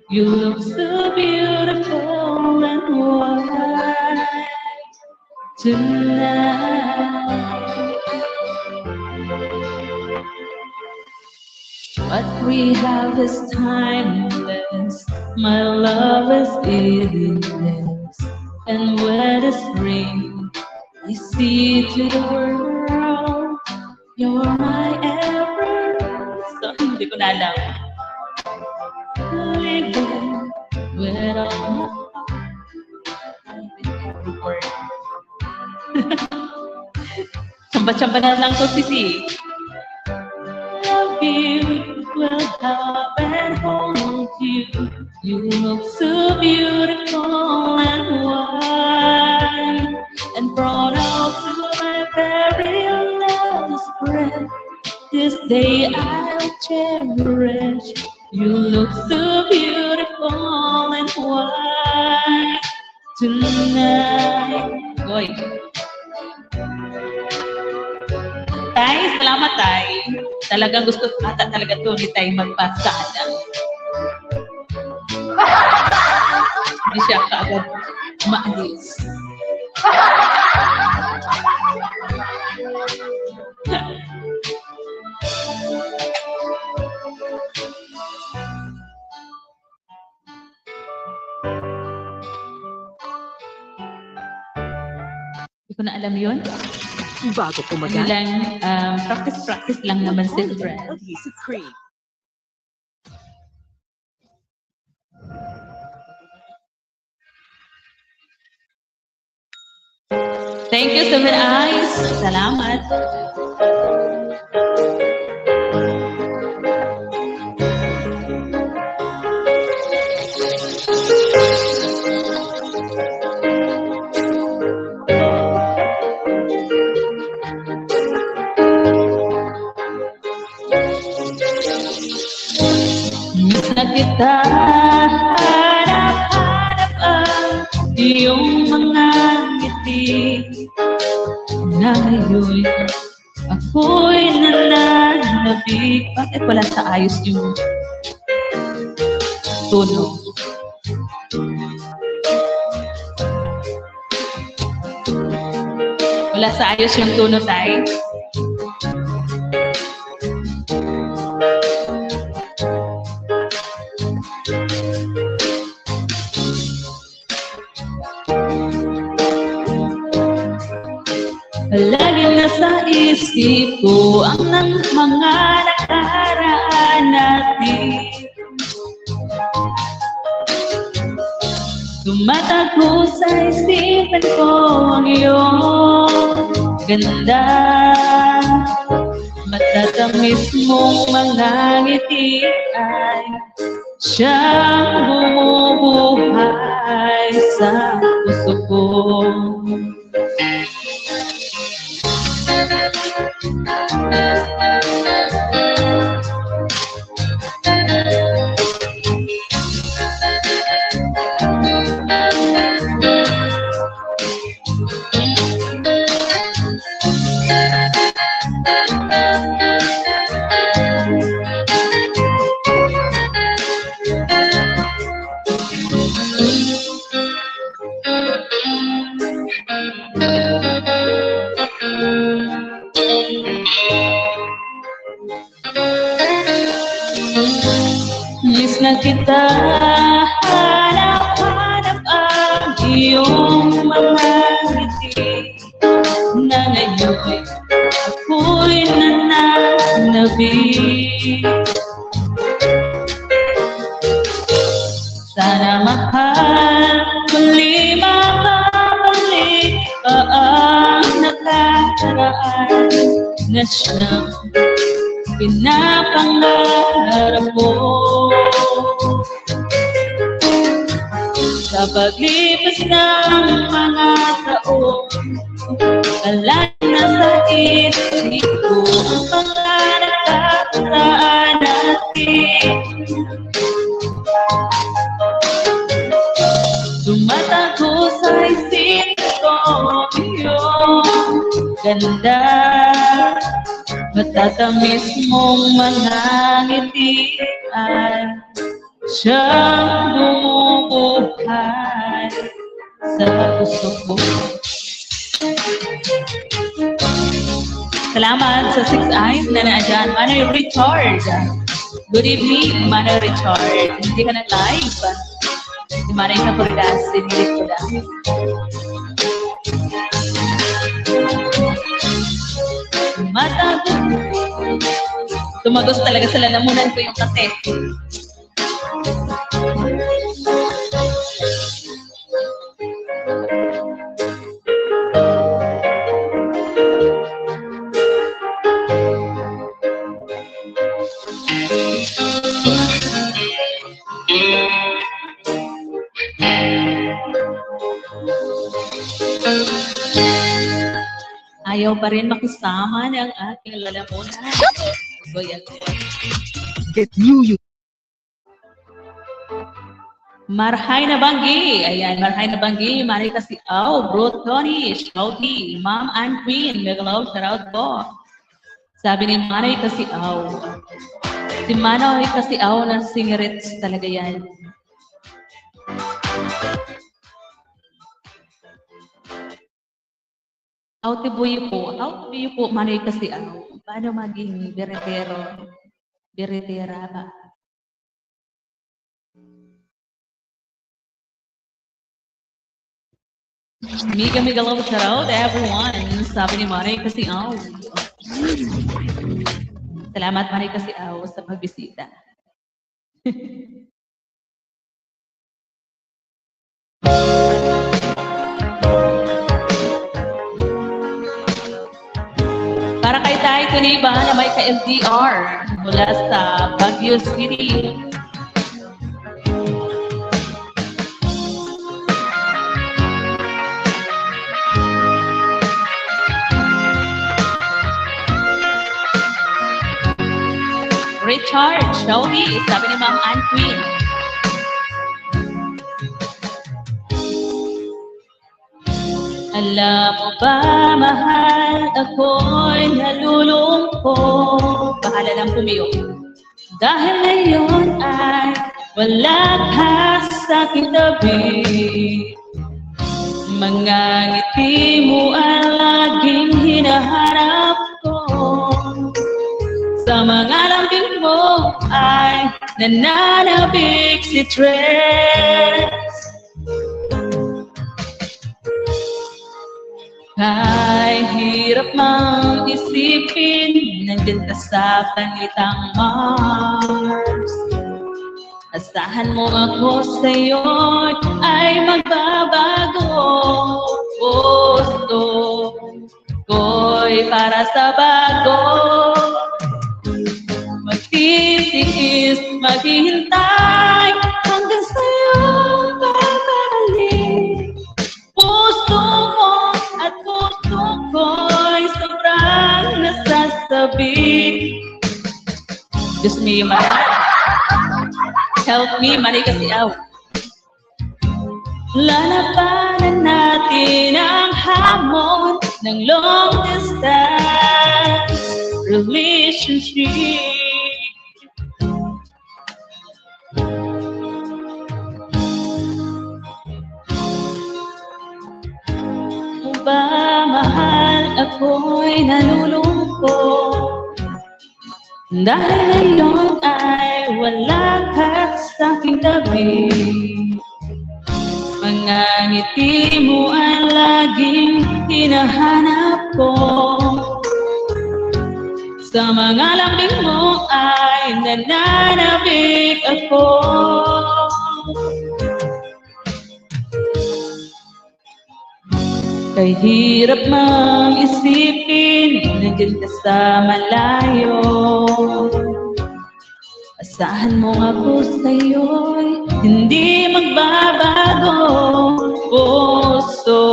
Speaker 1: You look so beautiful and white tonight. What we have is timeless. My love is endless. And when the spring I see to the world, you're my everything. Hindi ko na alam. Living with all my heart, every word. Chamba-chamba na lang to, Sisi. Love you, will have and hold you. You look so beautiful and white. And brought out to my very last breath, this day I'll cherish. You look so beautiful and white tonight. Goy. Tay, salamat Tay. Talagang gusto ata talaga to ni Tay magpasada. Hindi siya kaagad maalis. ko na alam yun.
Speaker 6: Bago
Speaker 1: Ano
Speaker 6: kumagat,
Speaker 1: lang, practice lang naman si friend.
Speaker 6: adhesive cream.
Speaker 1: Thank you, Seven Eyes. Salamat. Miss na kita, hanap-hanap ang iyong mga ngiti na ngayon ako'y nananabik. Bakit wala sa ayos yung tono? Wala sa ayos yung tono, tayo. Laging nasa isip ko ang ng mga nakaraan natin. Tumatago sa isipan ko ang iyong ganda. Matatamis mong mga ngiti ay siyang bumubuhay sa puso ko. Miss na kita, hanap-hanap ang iyong mga ngiti na ngayon ako'y nananabik. Sana mahal, muli makabalik pa ang nakaraan na siyang pinapangarap mo. Sa paglipas ng mga taon, alay na sa isip ko ang mga nakakaraan natin. Tumatago sa isip ko iyong ganda. Matatamis mong mga ngiti ay siyang bumubuhay sa puso ko. Salamat sa 6 Eyes na naadyan. Manoy Richard. Good evening, Manoy Richard. Hindi ka na live. Si Manoy Kapurgas, sinilit ko na. Tumagos talaga sa lalamunan ko yung kape. Ayaw pa rin makisama ng aking lalamunan.
Speaker 6: Get new.
Speaker 1: Marhay na Banggi. Ayan, Marhay na Banggi. Marhay kasi, Bro Tony, Shouty, Ma'am Ann Queen, Megalaw, shoutout po. Sabi ni Manay kasi, Si Manay kasi, na singirits talaga yan. Tibuyo po, Manay kasi, paano maging beretera ba? Mega love shoutout to everyone. Sabi ni Manay kasi aw. Salamat Manay kasi aw sa pagbisita. Para kay Tay Kaniba na may ka-LDR mula sa Baguio City. Richard, Shelby, sabi ni Ma'am Ann Queen. Alam mo ba, mahal, ako'y nalulungkot. Bahala lang pumiyok. Dahil ngayon ay wala ka sa aking tabi. Mga ngiti mo ang laging hinaharap ko. Sa mga lambing mo ay nananabik si stress. Kahit hirap mang isipin, nandyan ka sa planetang Mars. Asahan mo ako sa'yo ay magbabago. Gusto ko'y para sa bago. Magtitiis, maghihintay hanggang sa'yo babalik. Puso mo at puso ko'y sobrang nasasabi. Diyos me, Manay. Help me, Manay kasi aw. Lalabanan natin ang hamon ng long distance relationship. Ba, mahal, ako'y nalulungkot. Dahil ngayon ay wala ka sa aking tabi. Mga ngiti mo ang laging hinahanap ko. Sa mga lambing mo ay nananabik ako. Kay hirap mang isipin, nandiyan ka sa malayo. Asahan mo ako sa'yo'y hindi magbabago. Puso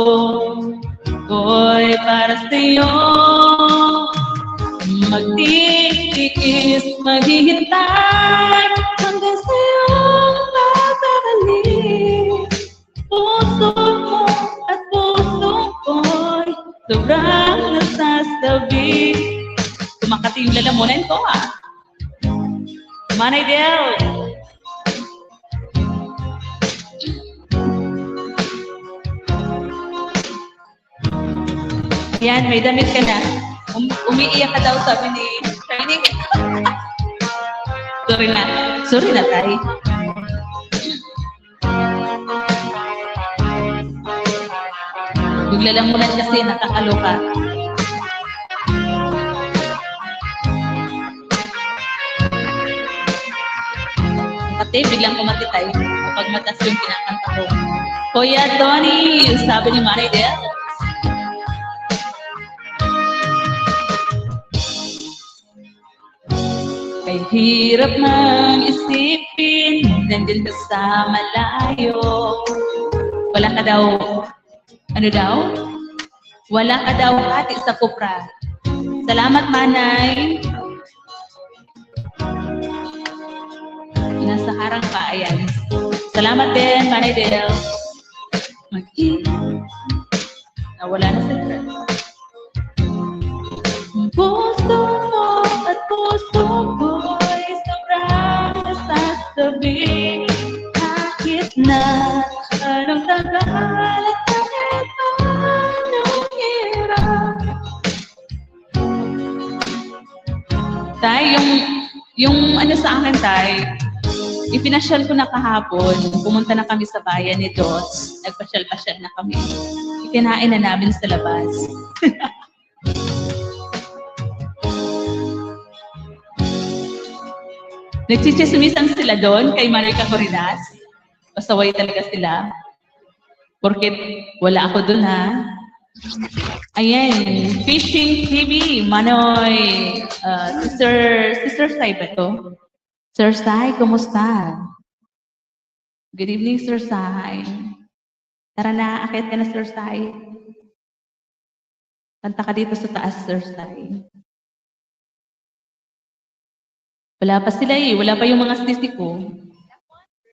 Speaker 1: ko'y para sa'yo. Magtitiis, maghihintay hanggang sa'yo babalik. Puso mo at puso ko'y sobrang nasasabi. Kumakati yung lalamunan ko Manay Del. Yan, may damit ka na. Umiiyak ka daw, sabi ni Shining. Sorry na tayo. Yung lalamunan kasi nakakaloka. Pati biglang kumatitay kapag matas yung kinakanta ko. Kuya Tony, sabi ni Manay Del. Kay hirap nang isipin, nandyan ka sa malayo. Wala ka daw, ano daw? Wala ka daw hati sa kupra. Salamat, Manay. Nasa harang pa, ayan. Salamat din, Manay Del. Nawala na sila. Puso mo at puso ko'y sobrang nasasabi. Kahit na anong tagal at kahit anong hirap. Tay, yung ano sa akin, Tay, ipinasyal ko na kahapon. Pumunta na kami sa bayan ni Dos. Nagpasyal-pasyal na kami. Ikinain na namin sa labas. Nagchichismisan sila doon kay Marika Corinas. Pasaway talaga sila. Porket wala ako doon, ha. Ayan, Fishing TV, Manoy, Sister Sai ba to? Sir Sai, kumusta? Good evening, Sir Sai. Tara na, akit ka na, Sir Sai. Kanta ka dito sa taas, Sir Sai. Wala pa sila eh, wala pa yung mga sisi ko.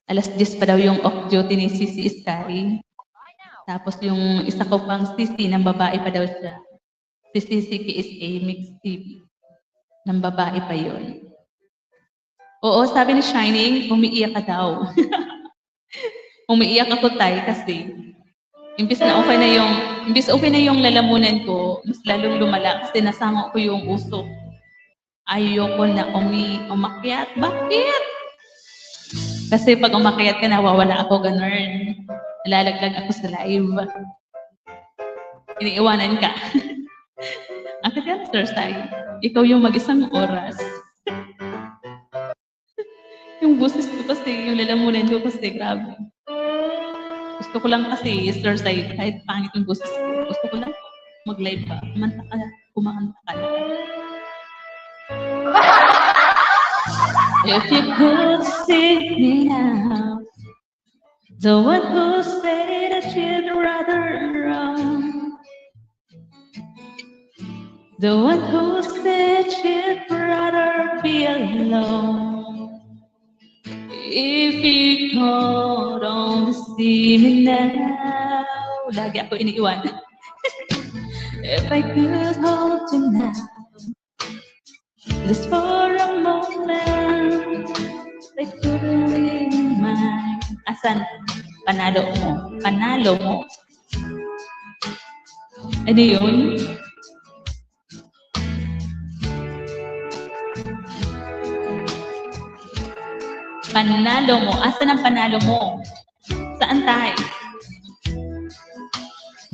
Speaker 1: Alas 10 pa daw yung off duty ni Sisi Sky. Tapos yung isa ko pang sisi ng babae pa daw siya. Si Sisi KSA Mix TV. Ng babae pa yun. Oo, sabi ni Shining, umiiyak ka daw. Umiiyak ako tayo kasi imbis okay na yung lalamunan ko, mas lalong lumala kasi nasama ko yung usok. Ayoko na umakyat. Bakit? Kasi pag umakyat ka, nawawala ako ganun. Nalalaglag ako sa live. Iniiwanan ka. Ang kaya, Sir Sai, ikaw yung mag-isang oras. Yung boses ko kasi, yung lalamunan ko kasi, grabe. Gusto ko lang kasi, Sir Sai, kahit pangit yung boses ko, gusto ko lang mag-live pa. Kumanta ka na. If you could see me now, the one who said that you'd rather run, the one who said you'd rather be alone. If you could only see me now, lagi ako iniiwanan. If I could hold you now, just for a moment, I couldn't leave mine. Asan? Panalo mo. Panalo mo. Ano yun? Panalo mo. Asan ang panalo mo? Saan tayo?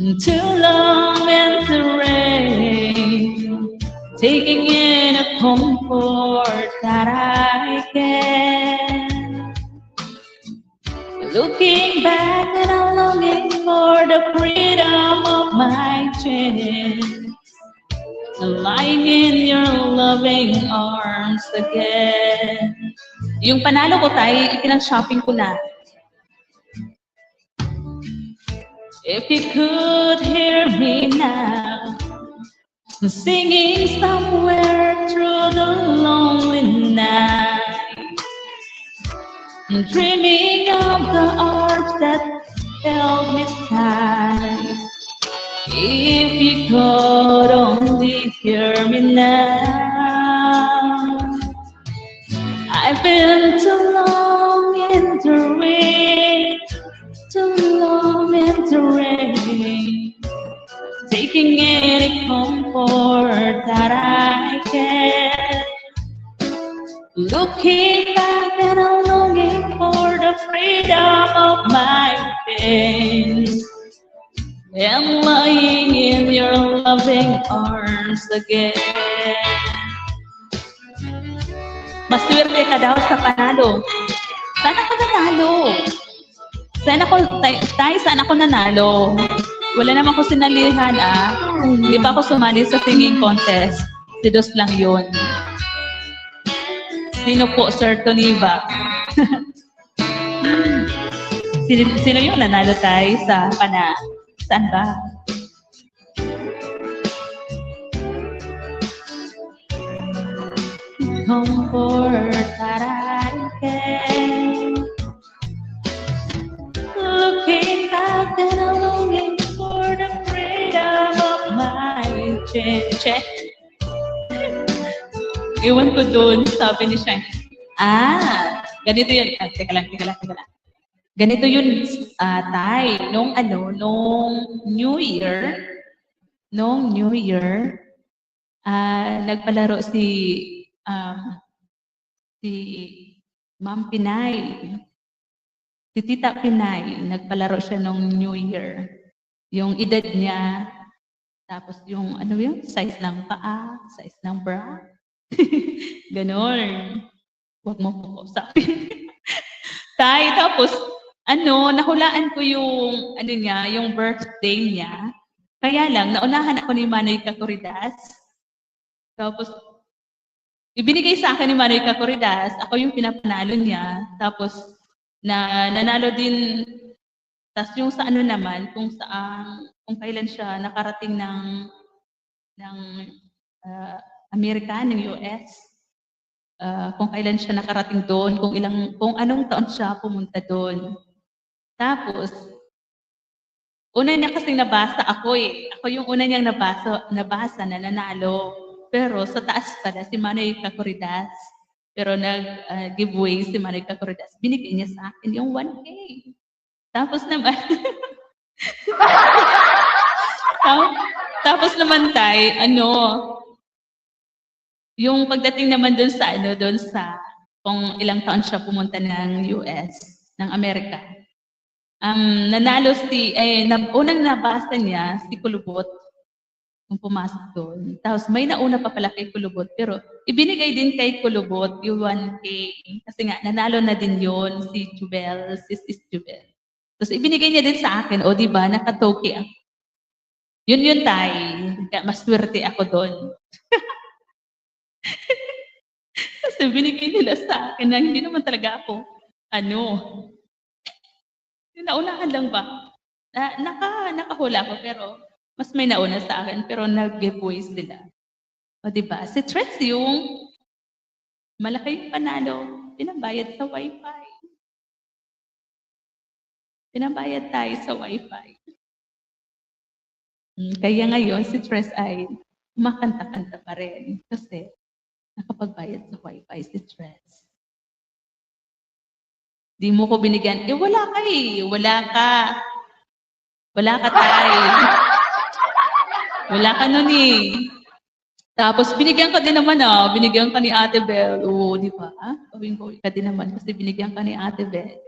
Speaker 1: Too long and the rain, taking in a comfort that I can. Looking back and I'm longing for the freedom of my chest. Lying in your loving arms again. Yung panalo ko tayo, ikinang-shopping ko na. If you could hear me now, singing somewhere through the lonely night, dreaming of the arms that held me tight. If you could only hear me now, I've been too long in the rain, too long in the rain, taking any comfort that I can. Looking back and I'm longing for the freedom of my pain. And lying in your loving arms again. Maswerte ka daw sa panalo. Sana ka nanalo. Sana ko nanalo. Wala naman ko sinalihan Hindi pa ako sumali sa singing contest. Si Dos lang yun. Sino po, Sir Toniva? Sino yung nanalo tayo sa pana? Saan ba? Comfort that I can. Looking back and I'm longing for the freedom of my chest. Iwan ko doon, sabi ni Shine. Ganito yun. Teka lang. Ganito yun, Tay. Nung New Year, nagpalaro si Ma'am Pinay. Si Tita Pinay, nagpalaro siya nung New Year. Yung edad niya, tapos yung ano yung size ng paa, size ng bra. Ganon. Huwag mo po kausapin. Tay, tapos nahulaan ko yung ano niya, yung birthday niya. Kaya lang, naunahan ako ni Manoy Kakuridas. Tapos, ibinigay sa akin ni Manoy Kakuridas, ako yung pinapanalo niya. Tapos, nanalo din, tapos yung sa ano naman, kung kailan siya nakarating ng Amerika, ng US, kung kailan siya nakarating doon, kung anong taon siya pumunta doon. Tapos, una niya kasing nabasa ako eh. Ako yung una niyang nabasa na nanalo. Pero sa taas pala, si Manoy Kakuridas. Pero nag-giveaway si Manoy Kakuridas. Binigay niya sa akin yung 1K. Tapos naman, tapos naman yung pagdating naman doon sa kung ilang taon siya pumunta ng US, ng Amerika. Nanalo unang nabasa niya si Kulubot kung pumasok doon. Tapos may nauna pa pala kay Kulubot, pero ibinigay din kay Kulubot yung 1K. Kasi nga, nanalo na din yon si Jubel, si Sis Jubel. Tapos ibinigay niya din sa akin, o diba, nakatoki ako. Yun tay, kaya maswerte ako doon. Kasi binigay nila sa akin na hindi naman talaga ako, naunahan lang ba? Nakahula ko, pero mas may nauna sa akin, pero nag-giveaway sila. O diba? Si Tres yung malaki yung panalo, pinabayad sa Wi-Fi. Pinabayad tayo sa Wi-Fi. Kaya ngayon, si Tres ay kumakanta-kanta pa rin kasi nakapagbayad sa Wi-Fi si Tres. Di mo ko binigyan. Wala ka eh. Wala ka. Wala ka tayo. Wala ka nun eh. Tapos binigyan ka din naman binigyan ka ni Ate Bel. Oo, di ba? Gawin ka din naman kasi binigyan ka ni Ate Bel.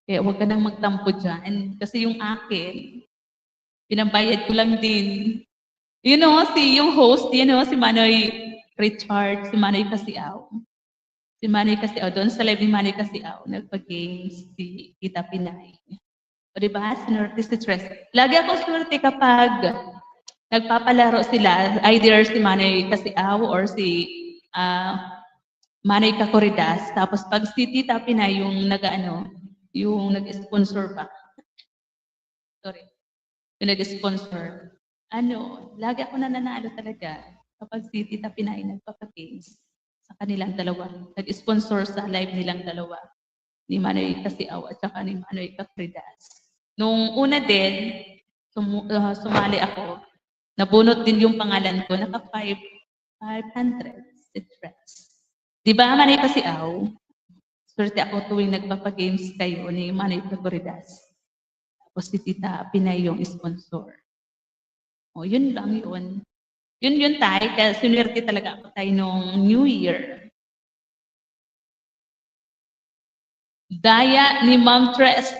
Speaker 1: Kaya huwag ka nang magtampo dyan. Kasi yung akin, pinabayad ko lang din. Yung host, si Manoy Richard, si Manoy Kasiaw. Si Manoy Kasiaw, doon sa live ni Manoy Kasiaw, nagpa-games si Tita Pinay. O diba, sinurte si Tres. Lagi akong swerte kapag nagpapalaro sila, either si Manoy Kasiaw or si Manoy Kakuridas. Tapos pag si Tita Pinay yung yung nag-sponsor pa. Sorry. Yung nag-sponsor. Lagi ako nananalo talaga kapag si Tita Pinay nagpapa-games sa kanilang dalawa. Nag-sponsor sa live nilang dalawa. Ni Manoy Kasiaw at saka ni Manoy Kakuridas. Nung una din, sumali ako, nabunot din yung pangalan ko, naka 500 si Tres. Di ba, Manoy Kasiaw? Swerte ako tuwing nagpapagames kayo ni Manoy Kakuridas. Tapos si Tita Pinay yung sponsor. O, yun lang yun. Yun tayo, kaya sinwerte talaga ako tayo nung New Year. Daya ni Ma'am Tres.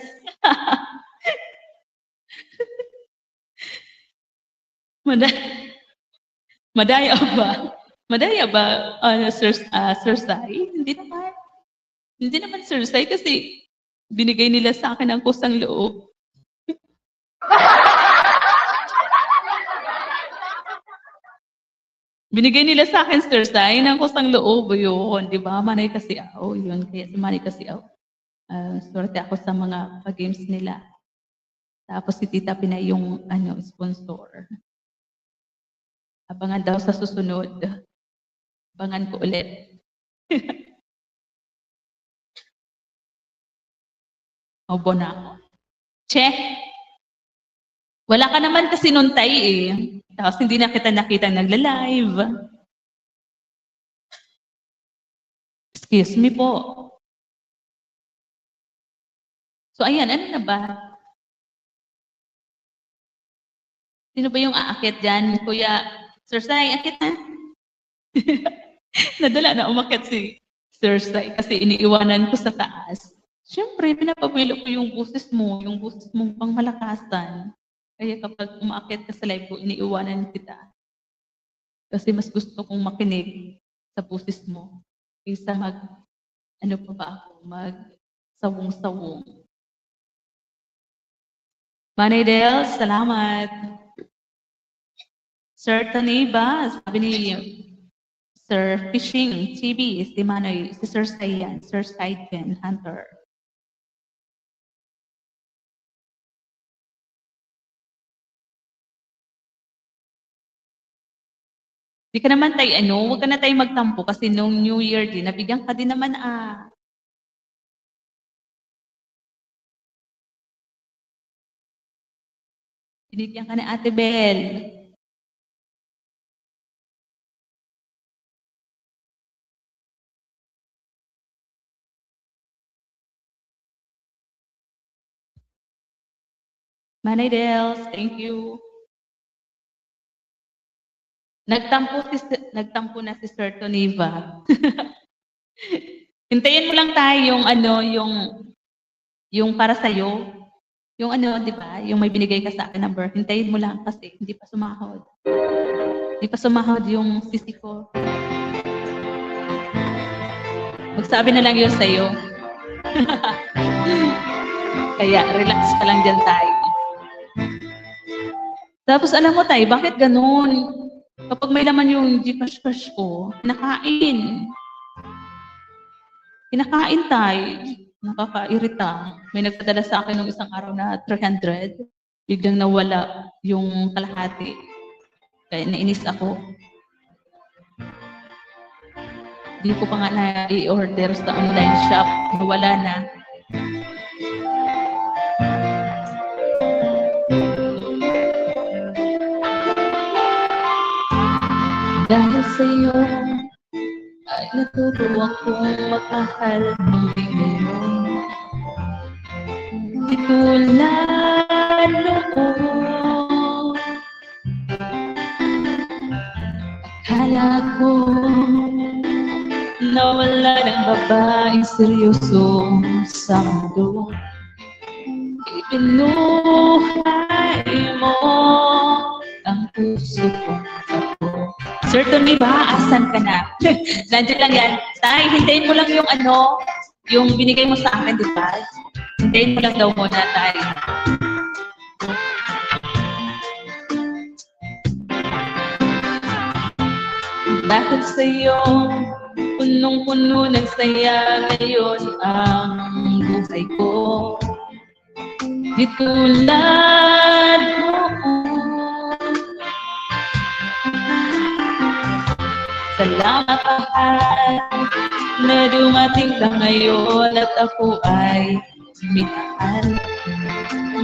Speaker 1: Madaya ba? Madaya ba, Sir Sai? Hindi naman Sir Sai kasi binigay nila sa akin ang kusang loob. Binigay nila sa akin, Sir Sai, ng kusang loob yun. Di ba? Manoy Kasiaw. Yun. Kaya si Manoy Kasiaw. Swerte ako sa mga pag-games nila. Tapos si Tita Pinay yung sponsor. Abangan daw sa susunod. Abangan ko ulit. Obo na ako. Che! Wala ka naman kasi nun tayo eh. Tapos hindi na kita nakita nagla-live. Excuse me po. So ayan, ano na ba? Sino ba yung aakyat dyan? Kuya, Sir Sai, akit na. Nadala na umakyat si Sir Sai, kasi iniiwanan ko sa taas. Siyempre, pinapabilo ko yung boses mo pang malakasan. Kaya kapag umaakyat ka sa live ko, iniiwanan kita. Kasi mas gusto kong makinig sa boses mo kaysa sawong-sawong. Manay Del, salamat. Sir Taniba, sabi ni Sir Fishing TV, si Manoy, si Sir Sayan, Sir Saiden Hunter. Di ka naman tayo, huwag ka na tayo magtampo kasi nung New Year din, nabigyan ka din naman Binigyan ka na Ate Bel. Manay Dels, thank you. Nagtampo na si Sir Toniva. Hintayin mo lang tayo yung para sa'yo. Yung di ba? Yung may binigay ka sa akin number. Hintayin mo lang kasi hindi pa sumahod. Hindi pa sumahod yung sisi ko. Magsabi na lang yun sa'yo. Kaya relax ka lang dyan tayo. Tapos alam mo tayo, bakit ganun? Kapag may laman yung Gcash ko, kinakain tayo. Nakakairita. May nagpadala sa akin nung isang araw na 300. Biglang nawala yung kalahati. Kaya nainis ako. Hindi ko pa nga na-i-order sa online shop. Nawala na. Dahil sa'yo ay natutuwa kong magmahal muli ngayon. Di tulad noon. Akala ko nawala ng babaeng seryoso sa mundo. Ibinuhay mo ang puso kong ako. Sir Tony ba? Asan ka na? Nandiyan lang yan. Tay, hintayin mo lang yung yung binigay mo sa akin, di ba? Hintayin mo lang daw muna, Tay. Bakit sa'yo, punong-puno ng saya ngayon ang buhay ko? Di tulad noon. Salamat mahal na dumating ka ngayon at ako ay minahal.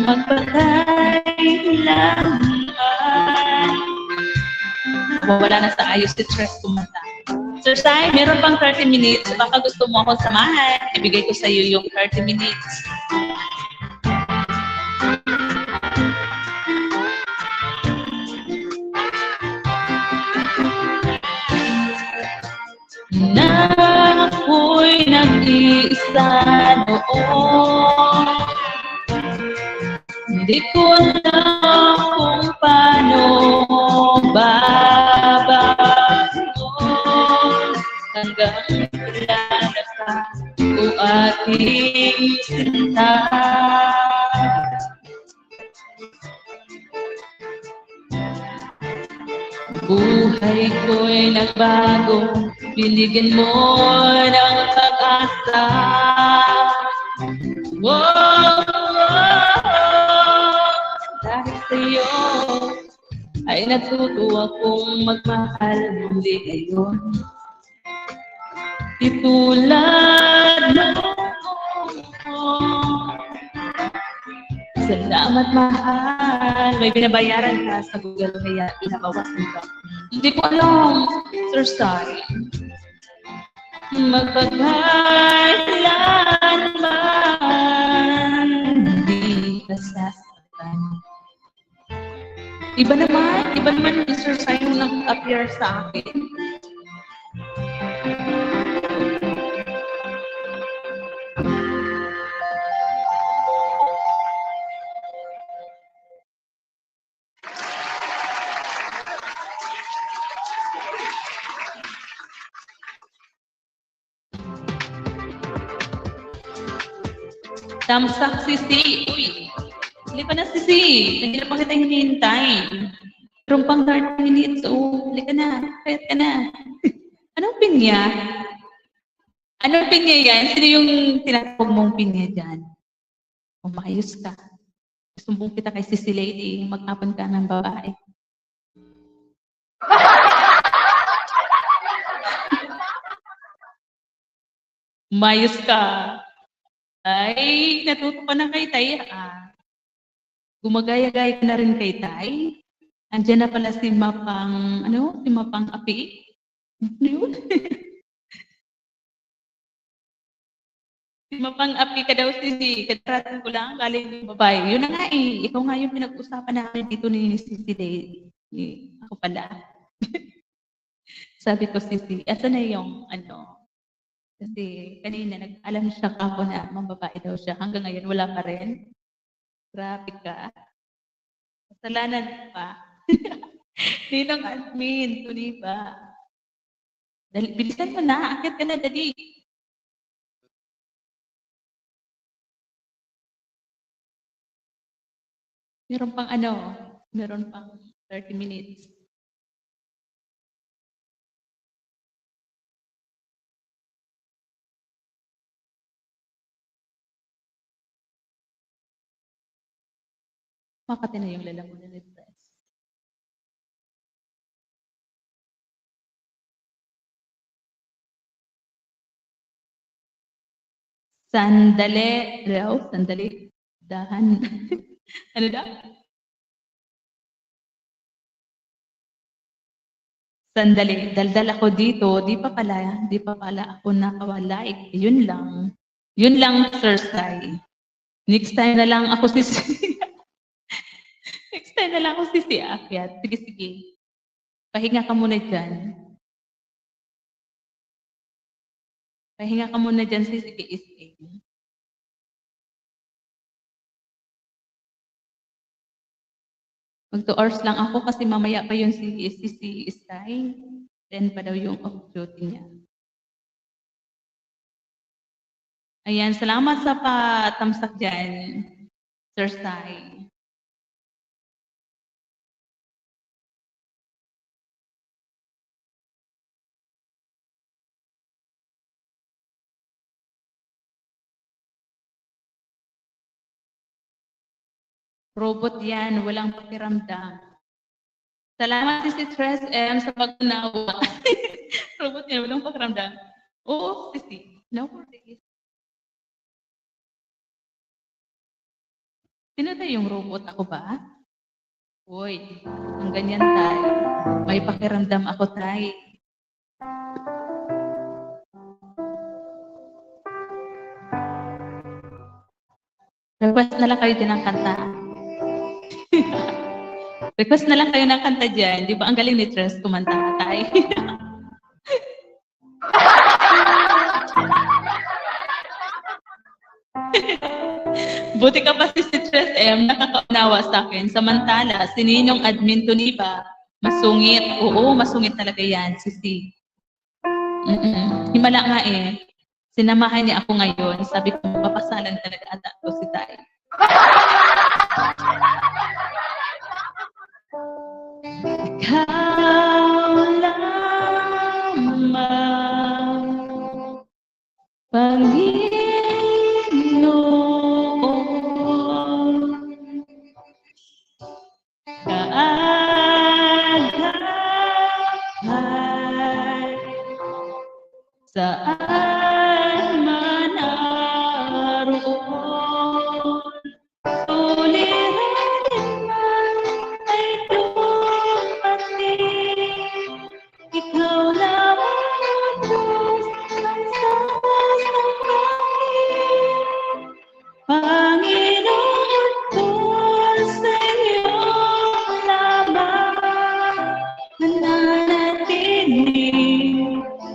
Speaker 1: Magpakailanman. Wala na sa ayos si Tres kumanta. Sir Sai, meron pang 30 minutes. Baka gusto mo akong samahan. Ibigay ko sa iyo yung 30 minutes. Na ako'y nag-iisa noon. Hindi ko alam kung paano babangon hanggang kilala ka o aking sinta. Buhay ko'y nagbago, binigyan mo ng pag-asa. Whoa, dahil sa'yo ay natutuwa kong magmahal muli ngayon. Itulad noon. Salamat mahal. May binabayaran ka sa Google kaya pinabawasan ka. Hindi ko alam, Sir Sai. Magpagkailanman hindi ka sasaktan. Iba naman yung Sir Sai yung nag-appear sa akin. Tamsak Sisi. Uy, hindi pa na Sisi. Hindi na pa kita hinihintay. Meron pang 30 minutes. Oh, huli ka na. Kayat ka na. Anong pinya? Anong pinya yan? Sino yung tinatawag mong pinya dyan? Umayos ka. Sumbong kita kay Sisi Lady. Mag-apon ka ng babae. Umayos ka. Ay, natuto ka na kay Tay. Gumagaya-gaya ka na rin kay Tay. Andiyan na pala si Mapang, si Mapang Api. Ano yun? Si Mapang Api ka daw, Sisi. Kadratan ko lang, galing yung babae. Yun na nga eh. Ikaw nga yung pinag-usapan namin dito ni Sisi Day. Ako pala. Sabi ko, Sisi, asan na yung kasi kanina alam siya kako na mambabae daw siya. Hanggang ngayon wala pa rin. Grabe ka. Kasalanan pa. Ninong admin, tuloy ba? Bilisan mo na. Akit ka na, dali. Meron pang meron pang 30 minutes. Makati na yung lalamunan ni Press. Sandali. Sandali. Dahan. Ano daw? Sandali. Daldal ako dito. Di pa pala ako nakawalike. Yun lang. Yun lang, Sir Sai. Next time na lang ako Next time na lang ako Akyat. Sige. Pahinga ka muna dyan. Pahinga ka muna dyan, Sisi SA. Mag 2 hours lang ako kasi mamaya pa yun si Sky. Then pa daw yung off-duty niya. Ayan, salamat sa patamsak dyan, Sir Sai. Robot yan, walang pakiramdam. Salamat si Tres M sa pag-unawa. Robot yan, walang pakiramdam. Oo, Sisi. No worries. Sino tayo yung robot? Ako ba? Uy, ang ganyan tayo. May pakiramdam ako tayo. Request na lang kayo din ng kanta. Request na lang kayo ng kanta dyan. Di ba ang galing ni Tres kumanta tayo? Buti ka pa si Tres M, nakakaunawa sa akin. Samantala, si Ninong admin Tuniba, masungit. Oo, masungit talaga yan, Sisi. Himala nga eh. Sinamahan niya ako ngayon. Sabi ko, papasalan talaga ata ko si Tay. Ikaw lamang, Panginoon, kaagapay, saan man naroon, suliranin man ay dumating, ikaw lamang ang Diyos ang sasamahin. Panginoon ko sa iyo lamang nananatiling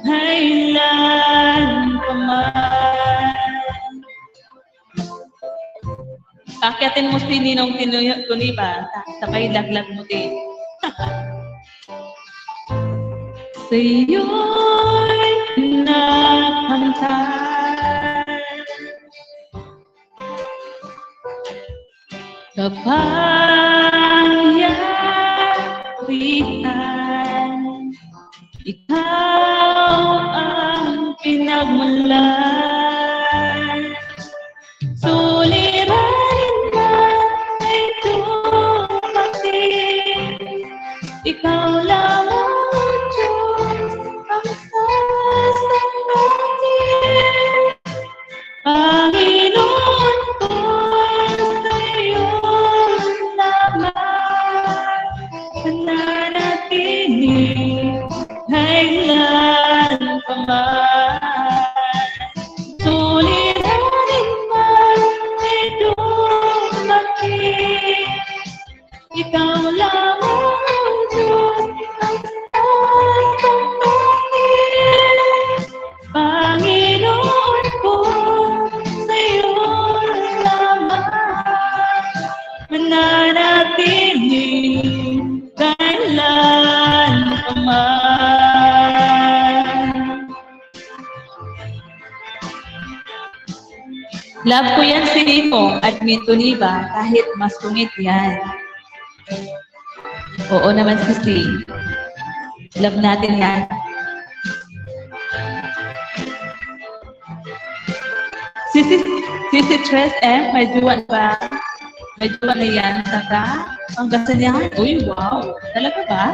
Speaker 1: kailan pa man. Akyatin mo si Ninong Tuniba, sabay laglag mo din. Sa iyo'y nakantay, kapangyarihan, ikaw ang pinagmulan. Suliranin man ay dumating, ikaw lang ang Diyos ang sasagutin. Panginoon ko sa iyong laman, nananatiling kailan pa man. Suliranin man ay dumating, ikaw lang ang Diyos ang sasagutin. Panginoon ko sa iyong laman, mananatiling kailan pa man. Love ko yan si Nimo at Mintuniba kahit mas pungit yan. Oo naman si Love natin yan. Sisi Tres may duwan ba? May duwan na yan. Saka, ang gasa niya. Uy, wow. Talaga ba?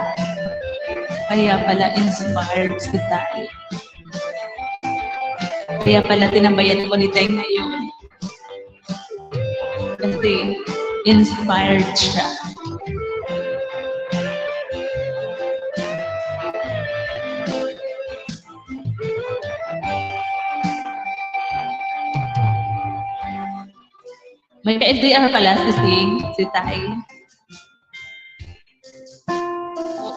Speaker 1: Kaya pala inspired si Tay. Kaya pala tinambayan ko ni Tay ngayon. Kasi inspired siya. May ka-LDR pala si Tay.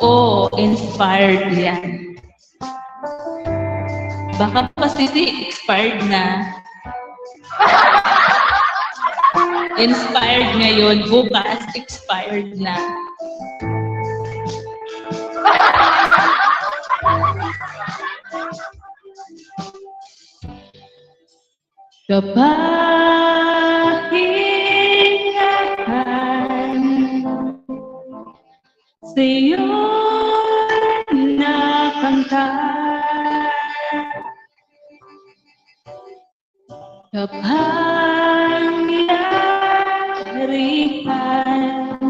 Speaker 1: Oo, inspired yan. Baka kasi expired na. Inspired ngayon, bukas expired na. Kapahingahan sa iyong nakanta, kapangyarihan,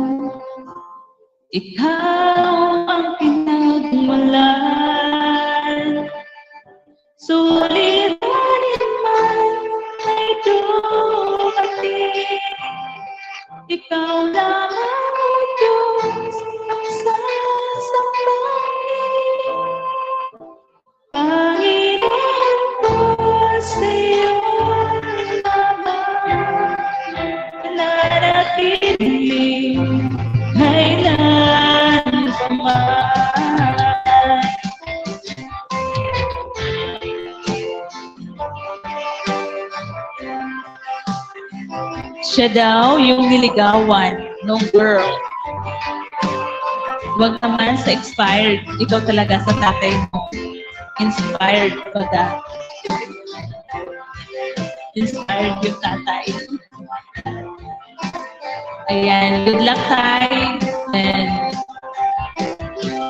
Speaker 1: ikaw ang pinagmulan. Suliranin man ay dumating, ikaw lang ang Diyos ang sasambahin. Panginoon ko sa iyong laman, nananatiling kailan pa man. Siya daw yung niligawan nung girl. Huwag naman sa expired. Ikaw talaga sa tatay mo. Inspired ko da. Inspired yung tatay. Ayan. Good luck, Tay. And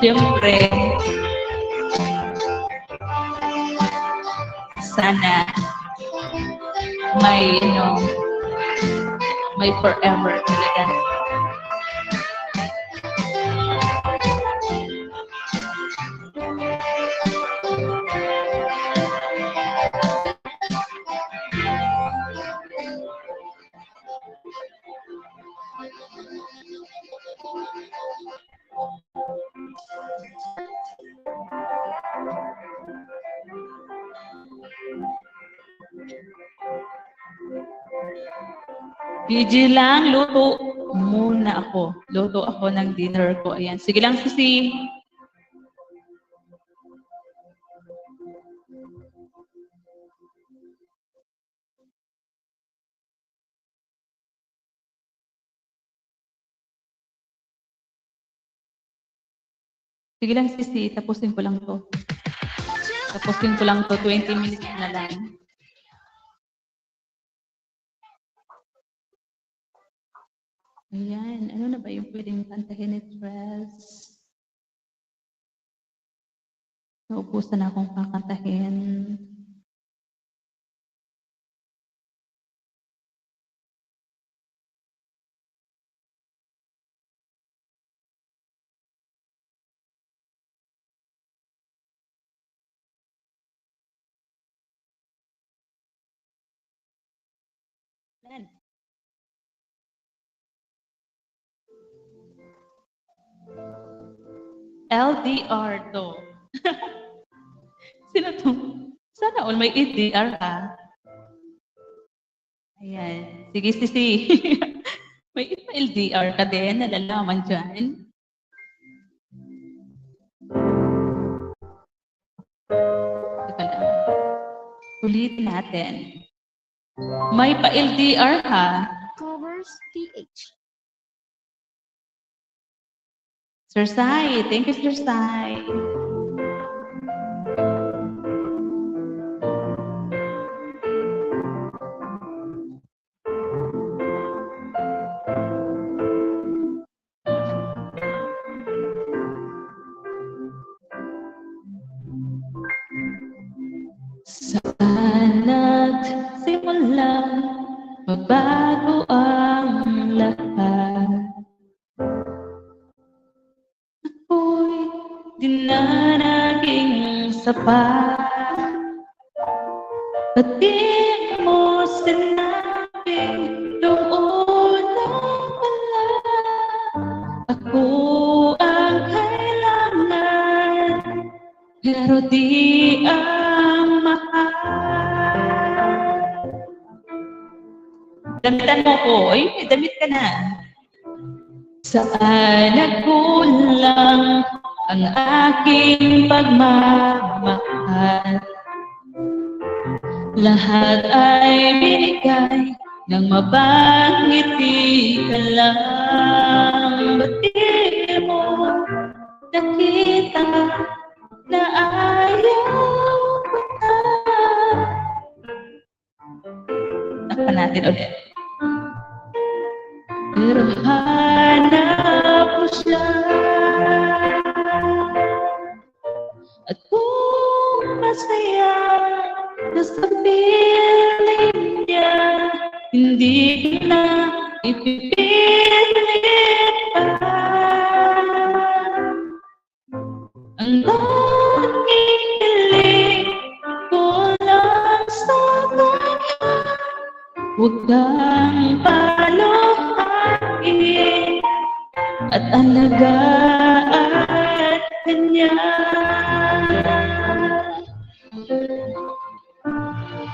Speaker 1: siyempre, sana may, may forever talaga. PG lang, luto muna ako. Luto ako ng dinner ko. Ayan. Sige lang, Sisi. Sige lang, Sisi. Tapusin ko lang to. Tapusin ko lang to. 20 minutes na lang. Ayan, ano na ba yung pwedeng kantahin ni Tres? Naubusan akong kakantahin. Ayan. LDR to. Sino to? Sana all may LDR ka. Ayan. Sige, sisi. May LDR ka din, nalalaman dyan. Teka lang. Ulitin natin. May pa-LDR ka.
Speaker 3: Covers TH.
Speaker 1: Sir Sai. Thank you, Sir Sai. Sana't simulang mabago ang lahat. Ako'y di na naging sapat. Pati mo sinabi nung unang pala, ako ang kailangan, pero di ang mahal. Damitan mo ko. Ay, damit ka na. Saan nagkulang ang aking pagmamahal? Lahat ay binigay nang mabangiti ka lang. Ba't di mo nakita na ayaw ko na? Takpan natin ulit. Pero hanap ko siya. At kung masaya na sa piling niya, hindi ko na ipipilit pa. Ang laging piling ko lang sa kanya. Huwag kang paluhain at alagaan kanya.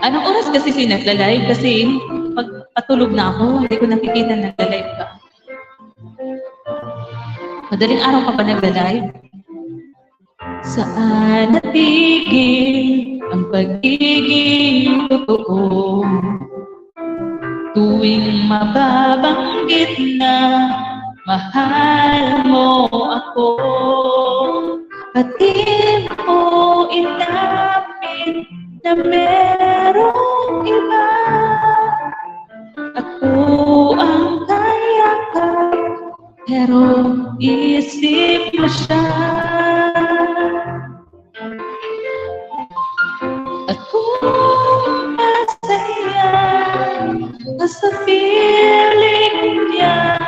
Speaker 1: Anong oras kasi nagla-live? Kasi pag patulog na ako, hindi ko nakikita nagla-live ka. Madaling araw ka pa nagla-live? Saan natigil ang pagiging totoo? Tuwing mababanggit na mahal mo ako, pati mo inapin na merong iba. Ako ang kayakap, pero isip mo siya. Ako masaya sa feeling niya,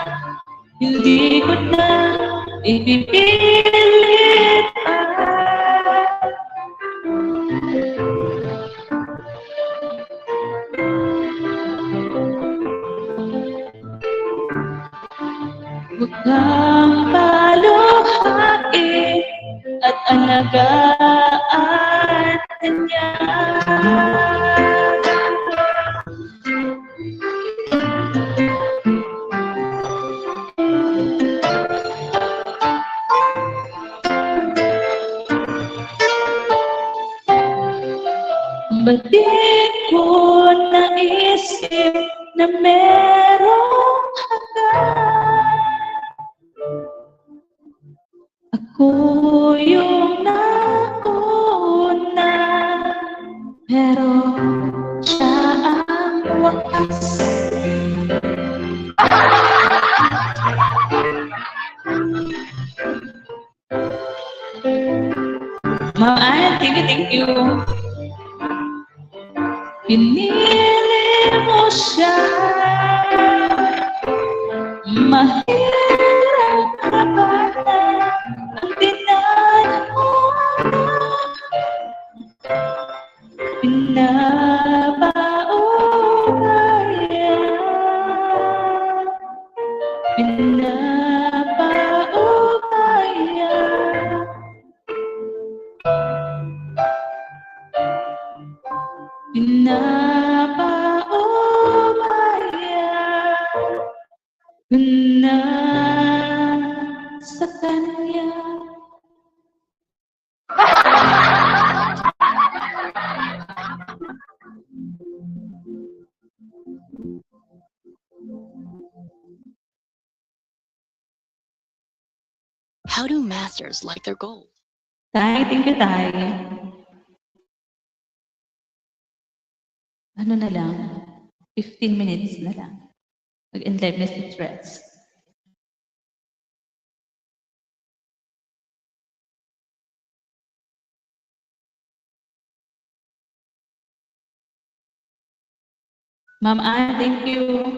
Speaker 1: hindi ko na ipipilit pa. Huwag kang paluhain at alagaan niya. Ba't di ko naisip na merong hanggan? Ako yung nauna, pero siya ang wakas. Thank you. Pinili mo siya, mahirap ka ba na ang tinanong pinapaugaya, pinapaugaya. Na sa kanya.
Speaker 3: How do masters like their gold?
Speaker 1: Tay, thank you, Tay. Ano na lang? 15 minutes na lang. Mag-end live na si Tres. Ma'am Ann, thank you.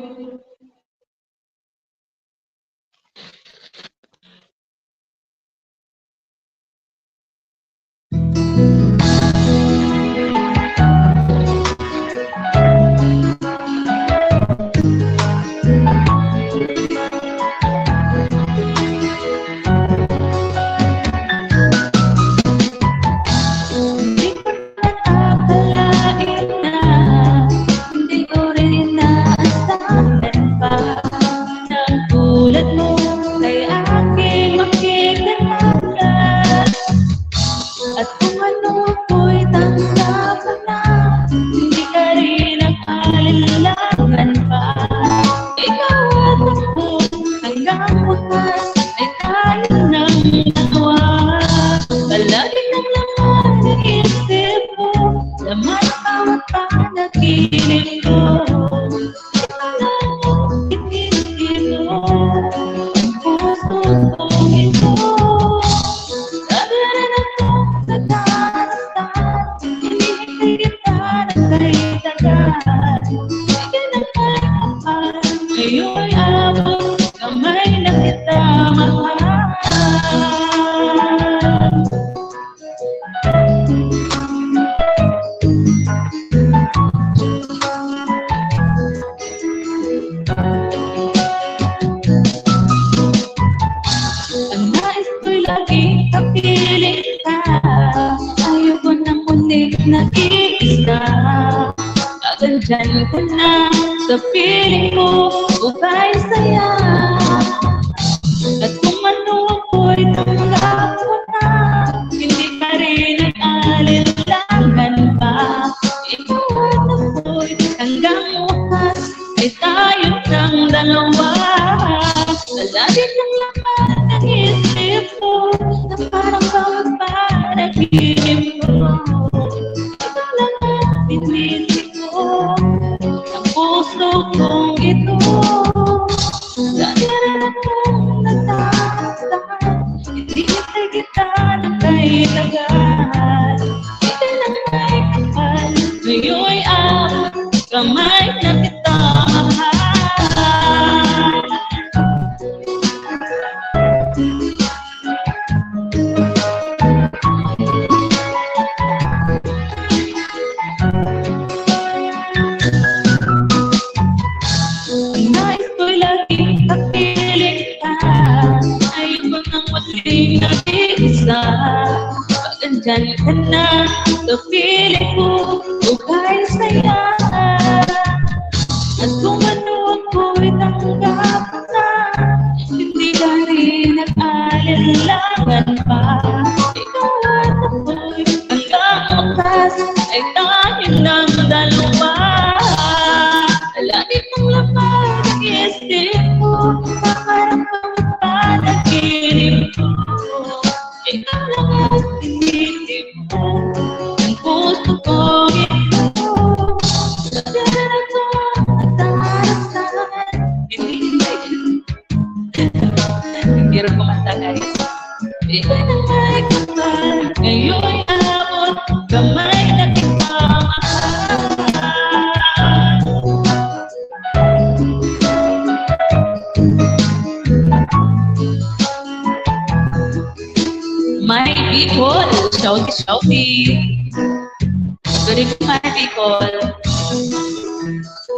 Speaker 1: Diyan ko na sa piling mo, ukay saya. At kung ano ako'y tanggap ko na, hindi ka rin nag-alinlangan pa. Ikaw at ako'y hanggang wakas, ay tayo ng dalawa. Lalagit ng laman ng isip ko, na parang bawat panaginip ko. Ikaw lang ang pinisip ko, ang puso kong ito. Dahil na akong nagtatag, hindi kita na kay tagal. Ikaw lang ay kapal, ngayon'y ang kamay na kita mahal. Diyan ka na sa piling ko, ukay saya. At kung ano ako'y tanggap na, hindi ka rin nag-alinlangan pa. Ikaw at ako'y hanggang wakas, ay tayo ng dalawa. Alangit ng laman ng isip ko, na parang panaginip ko. Ikaw lang ang pinisip mo, ang puso ko ito. Dahil ako nagdarasal, hindi rin kumanta guys. Ikaw lang ay kapal, ngayon'y abot my people. Shouty. Good evening, my people.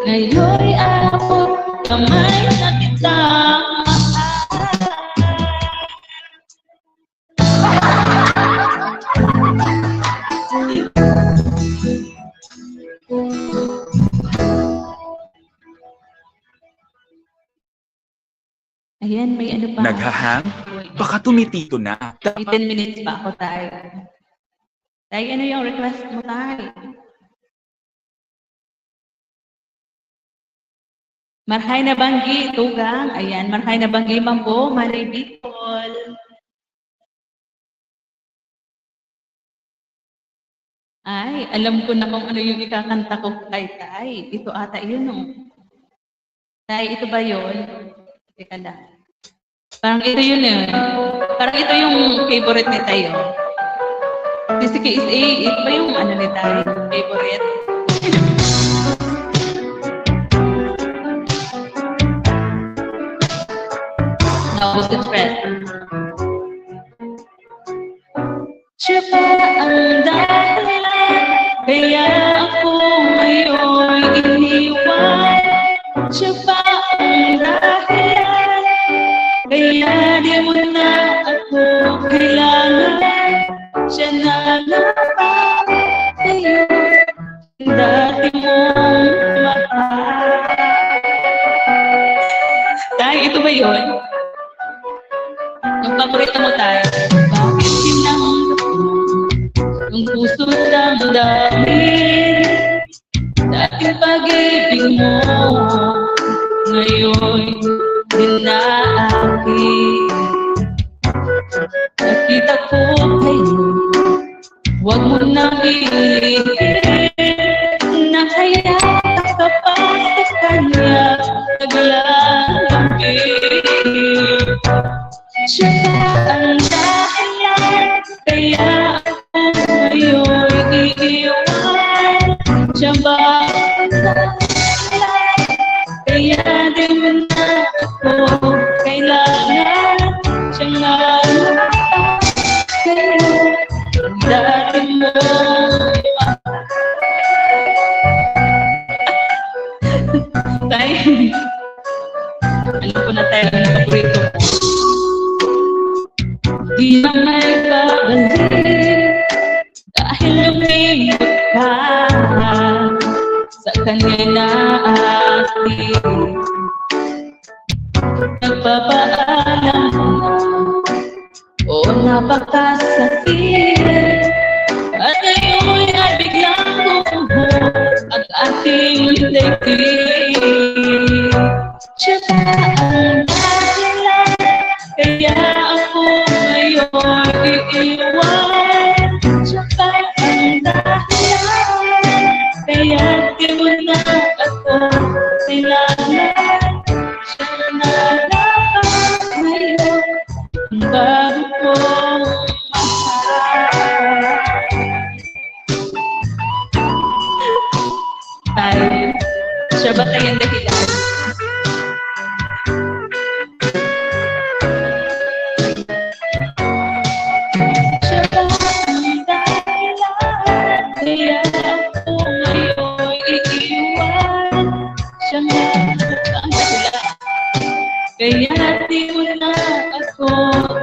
Speaker 1: Ngayon'y abot kamay na kitang Ayan, may ano pa.
Speaker 7: Naghahang? Baka tumitito na.
Speaker 1: May 10 minutes pa ako tayo. Tayo, ano yung request mo tayo? Marhay na banggi, tugang. Ayan, marhay na banggi, mambo, manay bitol. Ay, alam ko na kung ano yung ikakanta ko kay Tay. Ito ata yun, no? Tay, ito ba yun? Teka lang. Parang ito yun, eh. Parang ito yung favorite ni Tay, oh. This is A, ito ba yung ano ni Tay? Favorite? Naubos the thread. Siya pa ang dahilan, kaya ako ngayon iniwan. Siya pa ang dahilan, kaya di mo na ako kailangan. Siya na lang sa'yo, dati mong mahal. Tay, ito ba yun? Yung paborito mo tayo. Bakit sinangga yung puso damdamin? Dating pag-ibig mo, ngayon din na akin. Nakita ko kayo, huwag mo nang iulitin. Nakayakap ka pa sa kanya, naglalambing. Siya pa ang dahilan, kaya ako ngayon iiwan. Siya ba ang dahilan, kaya di mo na ako kailangan. Siya nga lang sa'yo, dati mo tayo. Alam ko na tayo ang paborito mo. Di na may babalik dahil lumimot ka sa kanya na akin. Nagpapaalam na o napakasakit at ngayon ay biglang bumuhok ang ating daigdig. Siya pa ang dahilan, kaya ako ngayon iiwan. Siya pa ang dahilan, kaya di mo na ako kailangan. Siya na lang ngayon ang bago kong mahal. Tayo, siya ba tayong dahilan? Kaya ako ngayon iiwan. Siya nga ang dahilan, kaya di mo na ako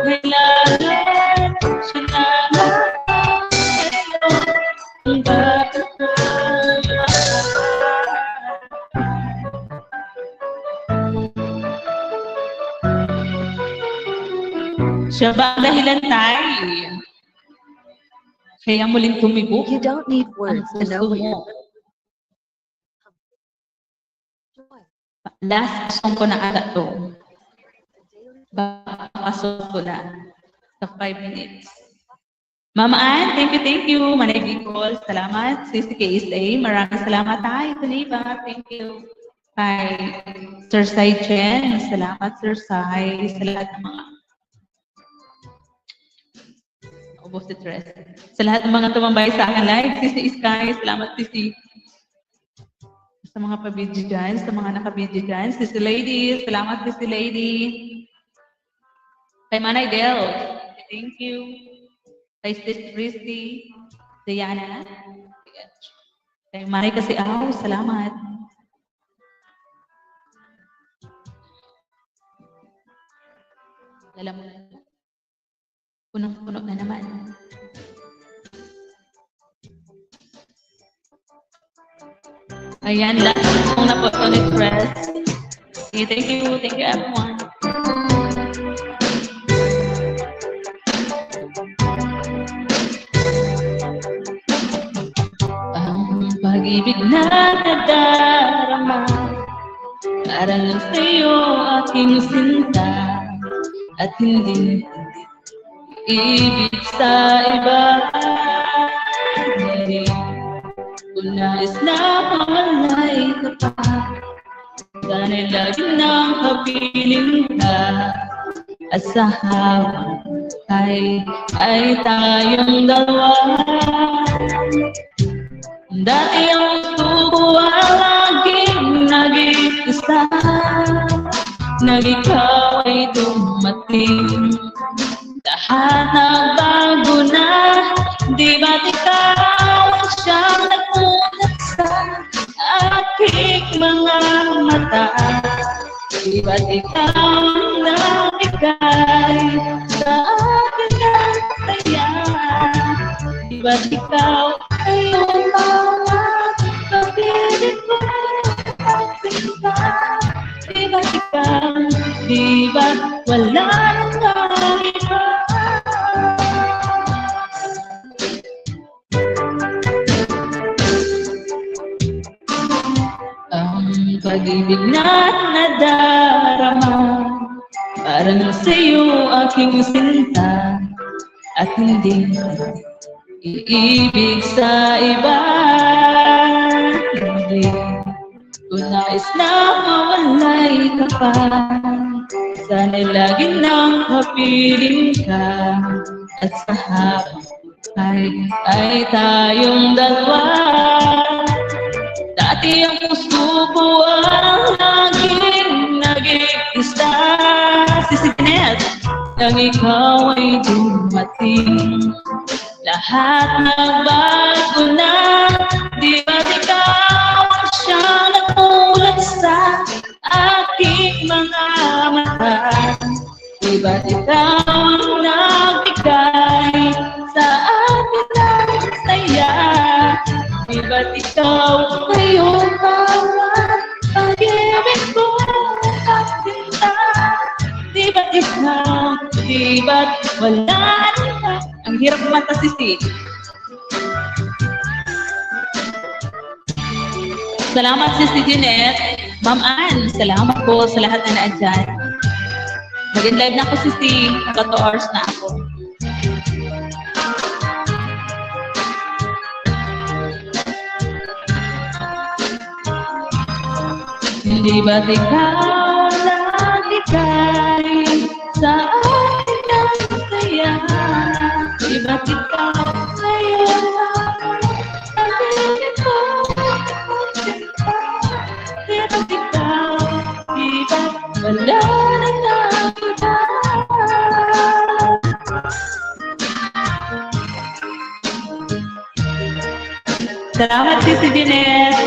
Speaker 1: kailangan. Siya na lang sa'yo ang bago kong mahal. Siya ba ang dahilan tayo? Kaya muling tumibo.
Speaker 6: You don't need words to
Speaker 1: Ang
Speaker 6: know
Speaker 1: gusto
Speaker 6: what
Speaker 1: mo.
Speaker 6: you're
Speaker 1: Last song ko na ata to. Baka song ko na. Sa 5 minutes. Mama Ann, thank you. Manay Bicol, salamat. Sisi KSA, maraming salamat tayo. Tuniba, thank you. Kay Sir Sai Chen, salamat Sir Sai. Sa lahat ng mga ubos si Tres. Sa lahat ng mga tumambay sa akin live, Sisi Sky, salamat Sisi. Sa mga pabidyo dyan, sa mga nakabidyo dyan, Sisi Lady, salamat Sisi Lady. Kay Manay Del, thank you. Kay Sis Christy, Diana. Kay Mari kasi salamat. Alam mo na. Punong-puno na naman. Ayan, lahat ng na po ulit press. Okay, thank you everyone. Ang pag-ibig na nadarama, parang sa'yo aking sinta, at hindi ibig sa iba. Hindi ko nais na mawalay ka pa, sana'y lagi nang kapiling ka, at sa habang ay tayong dalawa. Dati ang gusto ko laging nag-iisa, nag-ikaw ay dumating. Lahat nagbago na, di ba't ikaw ang siyang nagmulat sa aking mga mata? Di ba't ikaw ang nagbigay sa akin ng saya? Di ba't ikaw ay ang mga kapilit ko at sinta? Di ba't ikaw, di ba't wala nang iba? Ang pag-ibig na nadarama, parang sa'yo aking sinta, at hindi iibig sa iba. Hindi ko nais na mawalay ka pa, sana'y lagi nang kapiling ka, at sa habang ay tayong dalawa. Dati ang puso ko ang laging nag-iisa, sisinet nang ikaw ay dumating. Lahat nagbago na, di ba't ikaw ang siyang nagmulat sa aking mga mata? Di ba't ikaw ang nagbigay sa akin ng saya? Di ba't ikaw ngayon parang pag-ibig ko at sinta? Di ba't ikaw, di ba't wala na? Ang hirap mata sisi. Salamat Sisi Jeanette. Ma'am Ann, salamat po sa lahat na naandyan. Mag-live na ako Sisi. Naka 2 hours na ako. Hindi ba't ikaw nagbigay sa akin ng saya? Di ba't ikaw ngayon ang pilit ko at sinta? Di ba't ikaw, di ba't wala na iba? Salamat Sisi Jeanette.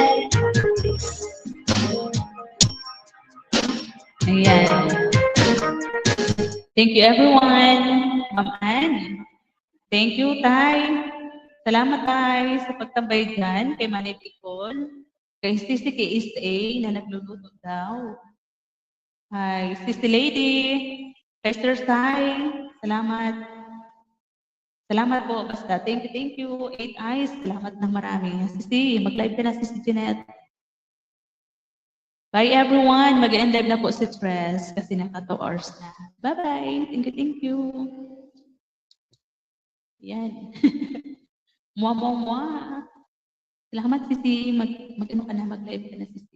Speaker 1: Ayan. Thank you everyone. Ma'am Ann. Thank you, Tay. Salamat, Tay, sa pagtambay dyan kay Manay Picol. Kay Sisi KSA na nagluluto daw. Kay Sisi Lady. Kay Sir Sai. Salamat. Salamat po. Basta, thank you. 8 Eyes. Salamat na marami. Sisi, mag-live ka na, Sisi Jeanette. Bye everyone. Mag-end live na po si Tres kasi naka 2 hours na. Bye-bye. Thank you. Yan. Mua. Salamat Sisi. Mag-ano ka na, mag-live ka na Sisi.